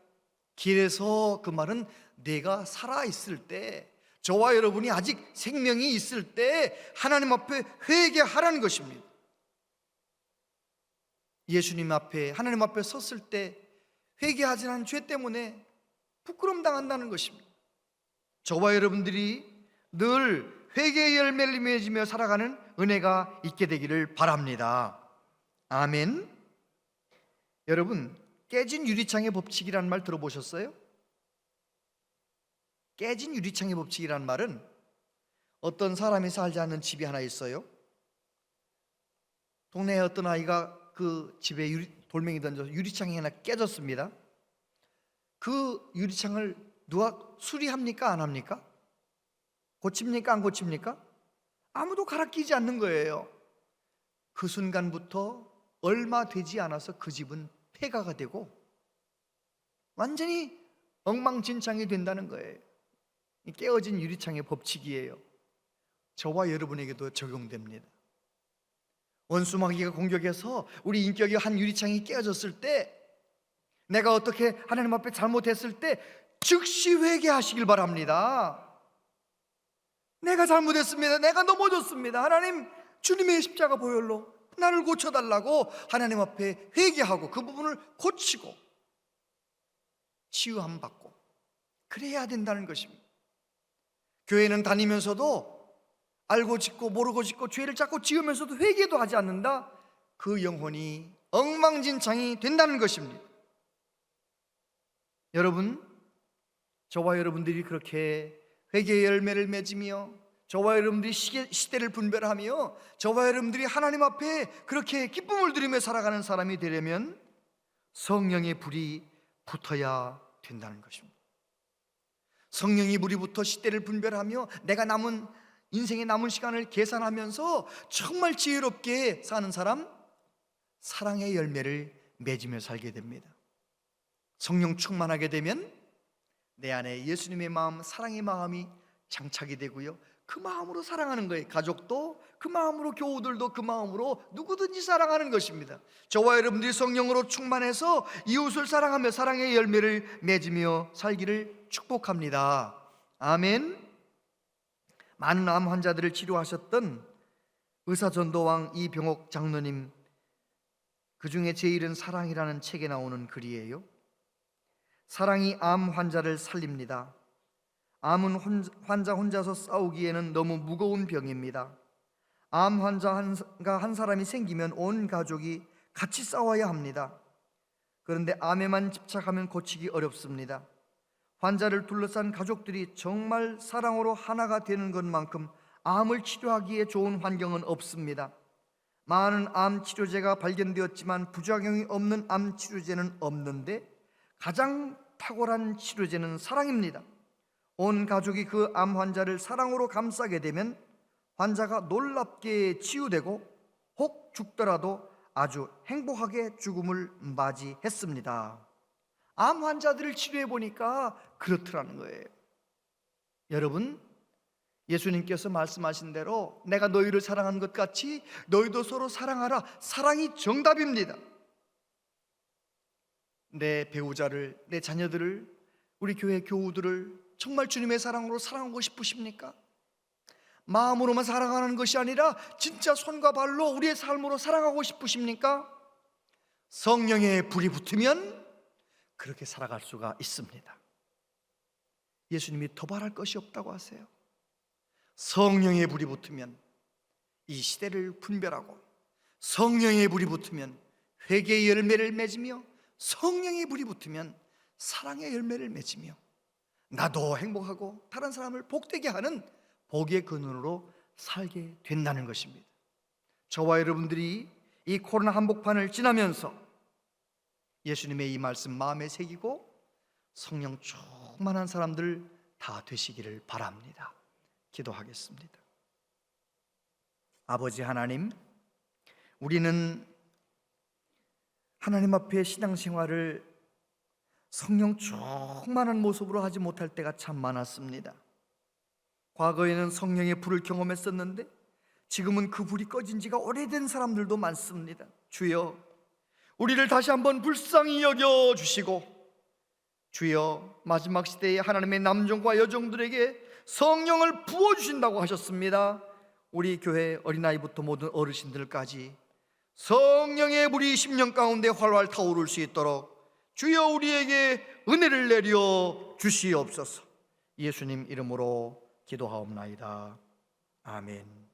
길에서 그 말은 내가 살아있을 때, 저와 여러분이 아직 생명이 있을 때 하나님 앞에 회개하라는 것입니다. 예수님 앞에, 하나님 앞에 섰을 때 회개하지 않은 죄 때문에 부끄러움 당한다는 것입니다. 저와 여러분들이 늘 회개의 열매를 맺으며 살아가는 은혜가 있게 되기를 바랍니다. 아멘. 여러분, 깨진 유리창의 법칙이라는 말 들어보셨어요? 깨진 유리창의 법칙이라는 말은 어떤 사람이 살지 않는 집이 하나 있어요. 동네에 어떤 아이가 그 집에 돌멩이 던져서 유리창이 하나 깨졌습니다. 그 유리창을 누가 수리합니까? 안 합니까? 고칩니까? 안 고칩니까? 아무도 갈아 끼지 않는 거예요. 그 순간부터 얼마 되지 않아서 그 집은 폐가가 되고 완전히 엉망진창이 된다는 거예요. 이 깨어진 유리창의 법칙이에요. 저와 여러분에게도 적용됩니다. 원수마귀가 공격해서 우리 인격의 한 유리창이 깨어졌을 때, 내가 어떻게 하나님 앞에 잘못했을 때 즉시 회개하시길 바랍니다. 내가 잘못했습니다. 내가 넘어졌습니다. 하나님, 주님의 십자가 보혈로 나를 고쳐달라고 하나님 앞에 회개하고 그 부분을 고치고 치유함 받고 그래야 된다는 것입니다. 교회는 다니면서도 알고 짓고 모르고 짓고 죄를 자꾸 지으면서도 회개도 하지 않는다. 그 영혼이 엉망진창이 된다는 것입니다. 여러분, 저와 여러분들이 그렇게 회개의 열매를 맺으며, 저와 여러분들이 시대를 분별하며, 저와 여러분들이 하나님 앞에 그렇게 기쁨을 누리며 살아가는 사람이 되려면 성령의 불이 붙어야 된다는 것입니다. 성령의 불이 붙어 시대를 분별하며 내가 인생의 남은 시간을 계산하면서 정말 지혜롭게 사는 사람, 사랑의 열매를 맺으며 살게 됩니다. 성령 충만하게 되면 내 안에 예수님의 마음, 사랑의 마음이 장착이 되고요, 그 마음으로 사랑하는 거예요. 가족도 그 마음으로, 교우들도 그 마음으로 누구든지 사랑하는 것입니다. 저와 여러분들이 성령으로 충만해서 이웃을 사랑하며 사랑의 열매를 맺으며 살기를 축복합니다. 아멘. 많은 암 환자들을 치료하셨던 의사전도왕 이병옥 장로님, 그 중에 제일은 사랑이라는 책에 나오는 글이에요. 사랑이 암 환자를 살립니다. 암은 환자 혼자서 싸우기에는 너무 무거운 병입니다. 암 환자가 한 사람이 생기면 온 가족이 같이 싸워야 합니다. 그런데 암에만 집착하면 고치기 어렵습니다. 환자를 둘러싼 가족들이 정말 사랑으로 하나가 되는 것만큼 암을 치료하기에 좋은 환경은 없습니다. 많은 암 치료제가 발견되었지만 부작용이 없는 암 치료제는 없는데, 가장 탁월한 치료제는 사랑입니다. 온 가족이 그 암 환자를 사랑으로 감싸게 되면 환자가 놀랍게 치유되고 혹 죽더라도 아주 행복하게 죽음을 맞이했습니다. 암 환자들을 치료해 보니까 그렇더라는 거예요. 여러분, 예수님께서 말씀하신 대로 내가 너희를 사랑한 것 같이 너희도 서로 사랑하라. 사랑이 정답입니다. 내 배우자를, 내 자녀들을, 우리 교회 교우들을 정말 주님의 사랑으로 사랑하고 싶으십니까? 마음으로만 사랑하는 것이 아니라 진짜 손과 발로 우리의 삶으로 사랑하고 싶으십니까? 성령의 불이 붙으면 그렇게 살아갈 수가 있습니다. 예수님이 더 바랄 것이 없다고 하세요. 성령의 불이 붙으면 이 시대를 분별하고, 성령의 불이 붙으면 회개의 열매를 맺으며, 성령의 불이 붙으면 사랑의 열매를 맺으며 나도 행복하고 다른 사람을 복되게 하는 복의 근원으로 살게 된다는 것입니다. 저와 여러분들이 이 코로나 한복판을 지나면서 예수님의 이 말씀 마음에 새기고 성령 충만한 사람들 다 되시기를 바랍니다. 기도하겠습니다. 아버지 하나님, 우리는 하나님 앞에 신앙생활을 성령 충만한 모습으로 하지 못할 때가 참 많았습니다. 과거에는 성령의 불을 경험했었는데 지금은 그 불이 꺼진 지가 오래된 사람들도 많습니다. 주여, 우리를 다시 한번 불쌍히 여겨 주시고, 주여 마지막 시대에 하나님의 남종과 여종들에게 성령을 부어주신다고 하셨습니다. 우리 교회 어린아이부터 모든 어르신들까지 성령의 불이 심령 가운데 활활 타오를 수 있도록 주여 우리에게 은혜를 내려 주시옵소서. 예수님 이름으로 기도하옵나이다. 아멘.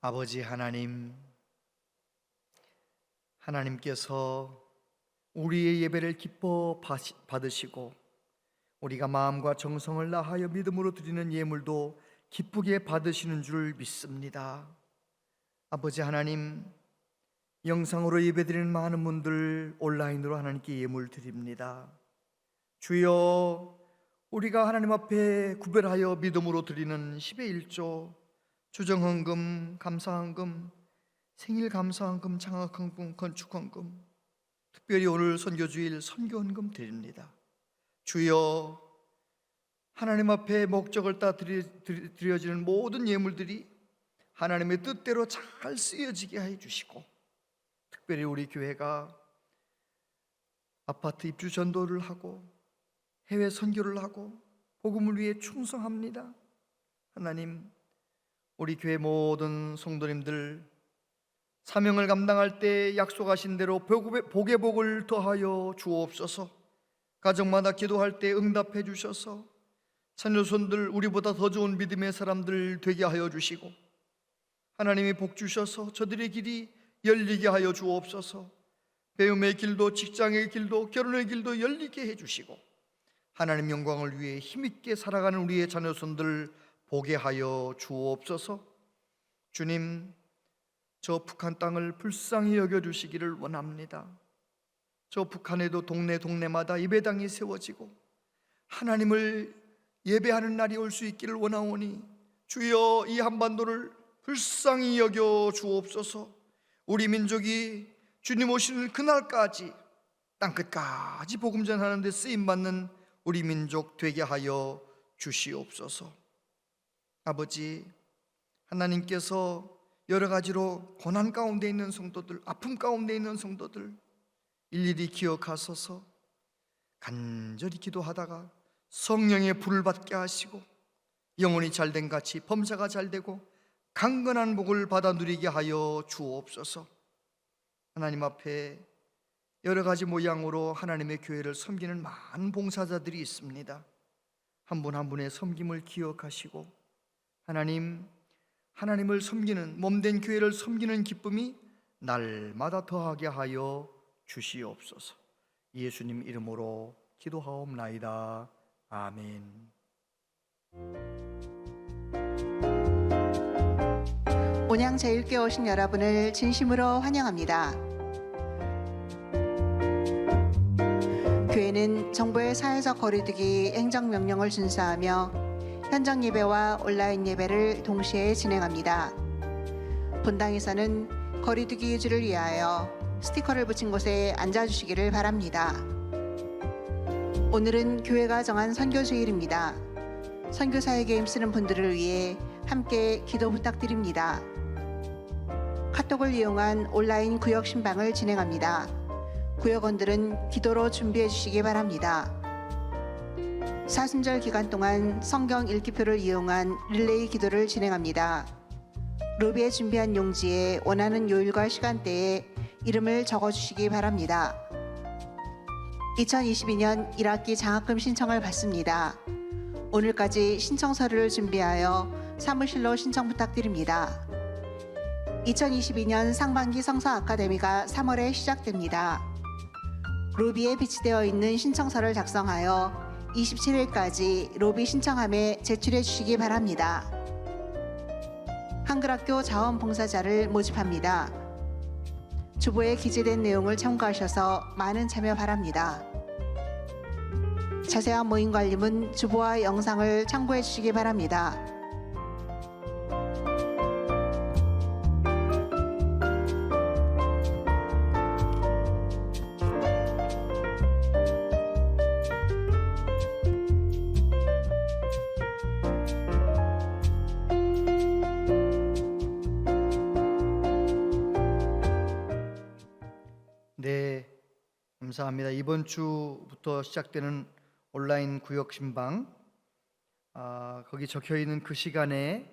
아버지 하나님, 하나님께서 우리의 예배를 기뻐 받으시고 우리가 마음과 정성을 다하여 믿음으로 드리는 예물도 기쁘게 받으시는 줄 믿습니다. 아버지 하나님, 영상으로 예배드리는 많은 분들 온라인으로 하나님께 예물 드립니다. 주여, 우리가 하나님 앞에 구별하여 믿음으로 드리는 10의 1조, 주정헌금, 감사헌금, 생일 감사헌금, 장학헌금, 건축헌금, 특별히 오늘 선교주일 선교헌금 드립니다. 주여, 하나님 앞에 목적을 따라 드려지는 모든 예물들이 하나님의 뜻대로 잘 쓰여지게 해주시고, 특별히 우리 교회가 아파트 입주 전도를 하고 해외 선교를 하고 복음을 위해 충성합니다. 하나님, 우리 교회 모든 성도님들 사명을 감당할 때 약속하신 대로 복의 복을 더하여 주옵소서. 가정마다 기도할 때 응답해 주셔서 자녀손들 우리보다 더 좋은 믿음의 사람들 되게 하여 주시고, 하나님이 복 주셔서 저들의 길이 열리게 하여 주옵소서. 배움의 길도 직장의 길도 결혼의 길도 열리게 해주시고, 하나님 영광을 위해 힘있게 살아가는 우리의 자녀손들 보게 하여 주옵소서. 주님, 저 북한 땅을 불쌍히 여겨주시기를 원합니다. 저 북한에도 동네마다 예배당이 세워지고 하나님을 예배하는 날이 올 수 있기를 원하오니 주여, 이 한반도를 불쌍히 여겨 주옵소서. 우리 민족이 주님 오시는 그날까지 땅끝까지 복음 전하는 데 쓰임받는 우리 민족 되게 하여 주시옵소서. 아버지, 하나님께서 여러 가지로 고난 가운데 있는 성도들, 아픔 가운데 있는 성도들 일일이 기억하소서. 간절히 기도하다가 성령의 불을 받게 하시고 영혼이 잘된 같이 범사가 잘되고 강건한 복을 받아 누리게 하여 주옵소서. 하나님 앞에 여러 가지 모양으로 하나님의 교회를 섬기는 많은 봉사자들이 있습니다. 한 분 한 분의 섬김을 기억하시고 하나님을 섬기는 몸된 교회를 섬기는 기쁨이 날마다 더하게 하여 주시옵소서. 예수님 이름으로 기도하옵나이다. 아멘. 온양제일교회 오신 여러분을 진심으로 환영합니다. 교회는 정부의 사회적 거리두기 행정명령을 준수하며 현장 예배와 온라인 예배를 동시에 진행합니다. 본당에서는 거리두기 유지를 위하여 스티커를 붙인 곳에 앉아주시기를 바랍니다. 오늘은 교회가 정한 선교주일입니다. 선교사역에 힘쓰는 분들을 위해 함께 기도 부탁드립니다. 카톡을 이용한 온라인 구역 신방을 진행합니다. 구역원들은 기도로 준비해 주시기 바랍니다. 사순절 기간 동안 성경 읽기표를 이용한 릴레이 기도를 진행합니다. 로비에 준비한 용지에 원하는 요일과 시간대에 이름을 적어주시기 바랍니다. 2022년 1학기 장학금 신청을 받습니다. 오늘까지 신청서를 준비하여 사무실로 신청 부탁드립니다. 2022년 상반기 성서 아카데미가 3월에 시작됩니다. 로비에 비치되어 있는 신청서를 작성하여 27일까지 로비 신청함에 제출해 주시기 바랍니다. 한글학교 자원봉사자를 모집합니다. 주보에 기재된 내용을 참고하셔서 많은 참여 바랍니다. 자세한 모임 관리문 주보와 영상을 참고해 주시기 바랍니다. 네, 감사합니다. 이번 주부터 시작되는 온라인 구역 신방, 거기 적혀 있는 그 시간에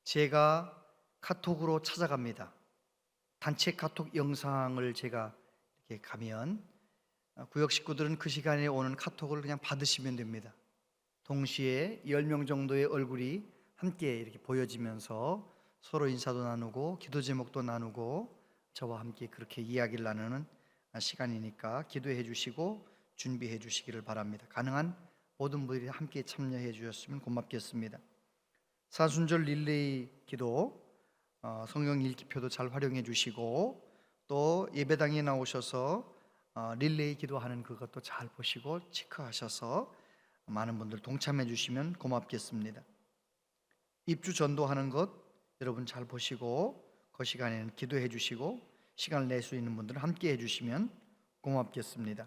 제가 카톡으로 찾아갑니다. 단체 카톡 영상을 제가 이렇게 가면 구역 식구들은 그 시간에 오는 카톡을 그냥 받으시면 됩니다. 동시에 10명 정도의 얼굴이 함께 이렇게 보여지면서 서로 인사도 나누고 기도 제목도 나누고 저와 함께 그렇게 이야기를 나누는 시간이니까 기도해 주시고 준비해 주시기를 바랍니다. 가능한 모든 분들이 함께 참여해 주셨으면 고맙겠습니다. 사순절 릴레이 기도, 성경 읽기표도 잘 활용해 주시고 또 예배당에 나오셔서 릴레이 기도하는 그것도 잘 보시고 체크하셔서 많은 분들 동참해 주시면 고맙겠습니다. 입주 전도하는 것 여러분 잘 보시고 그 시간에는 기도해 주시고 시간을 낼 수 있는 분들은 함께 해주시면 고맙겠습니다.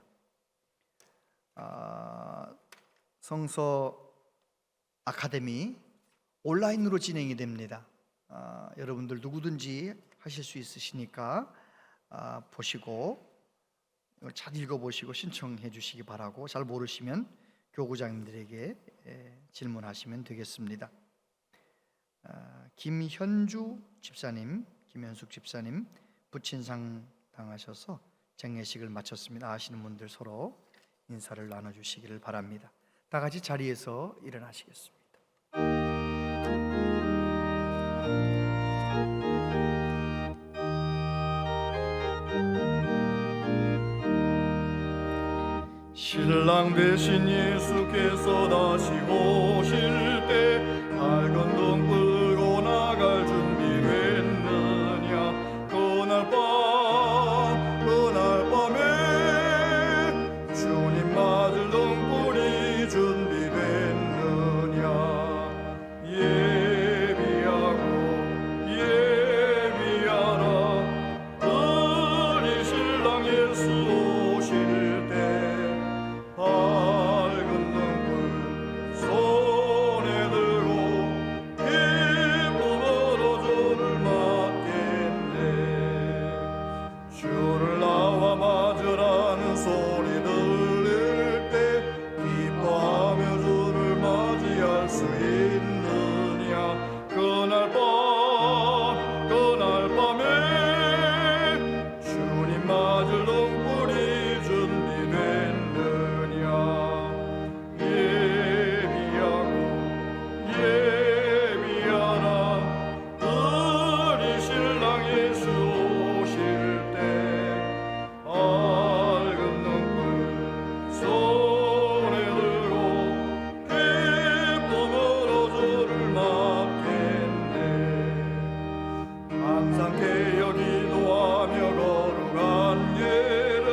성서 아카데미 온라인으로 진행이 됩니다. 여러분들 누구든지 하실 수 있으시니까 보시고 잘 읽어보시고 신청해 주시기 바라고, 잘 모르시면 교구장님들에게 질문하시면 되겠습니다. 김현주 집사님, 김현숙 집사님 부친상 당하셔서 장례식을 마쳤습니다. 아시는 분들 서로 인사를 나눠주시기를 바랍니다. 다 같이 자리에서 일어나시겠습니다. 신랑 되신 예수께서 다시 오실 때 밝은 등 끌고 나갈 준비됐느냐. 그날 밤에 주님 맞을 등불이 준비됐느냐. 예비하라 우리 신랑 예수 오실 때 밝은 등불 손에 들고 기쁨으로 주를 맞겠네. 주를 나와 맞으라는 소리 들릴 때 기뻐하며 주를 맞이할 수 있느냐. 그날 밤에 주님 맞을 등불이 준비됐느냐. 예비하라 우리 신랑 예수 오실 때 밝은 등불 손에 들고 기쁨으로 주를 맞겠네. 항상 깨어 기도하며 거룩한 예름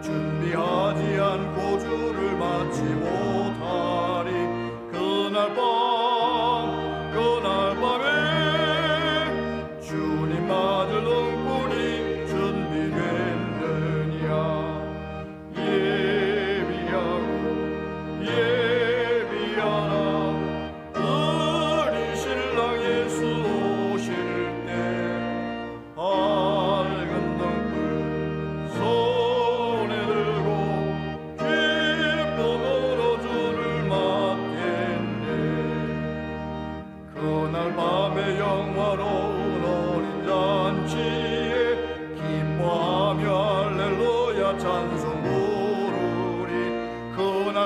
준비하지 않고 주를 맞지 못하리. 그날 밤에 주님 맞을 등불이 준비됐느냐. 예비하라 우리 신랑 예수 오실 때 밝은 등불 손에 들고 기쁨으로 주를 맞겠네. 그날 밤에 영화로운 어린 잔치에 기뻐하며 할렐루야 찬송 부르리. 그날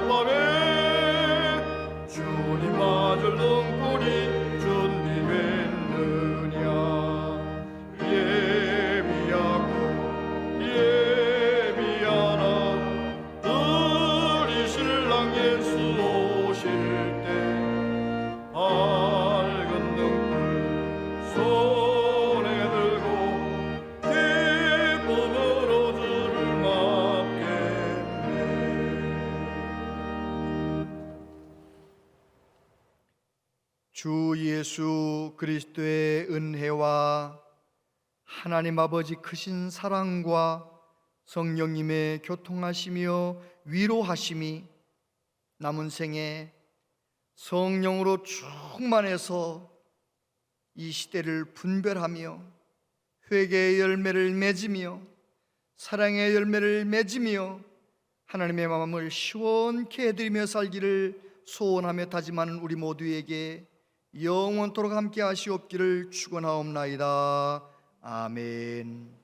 밤에 주님 맞을 등불이 준비됐느냐. 예비하라 우리 신랑 예수 오실 때 밝은 등불 손에 들고 주 예수 그리스도의 은혜와 하나님 아버지 크신 사랑과 성령님의 교통하시며 위로하심이 남은 생에 성령으로 충만해서 이 시대를 분별하며 회개의 열매를 맺으며 사랑의 열매를 맺으며 하나님의 마음을 시원케 해드리며 살기를 소원하며 다짐하는 우리 모두에게 영원토록 함께 하시옵기를 축원하옵나이다. 아멘.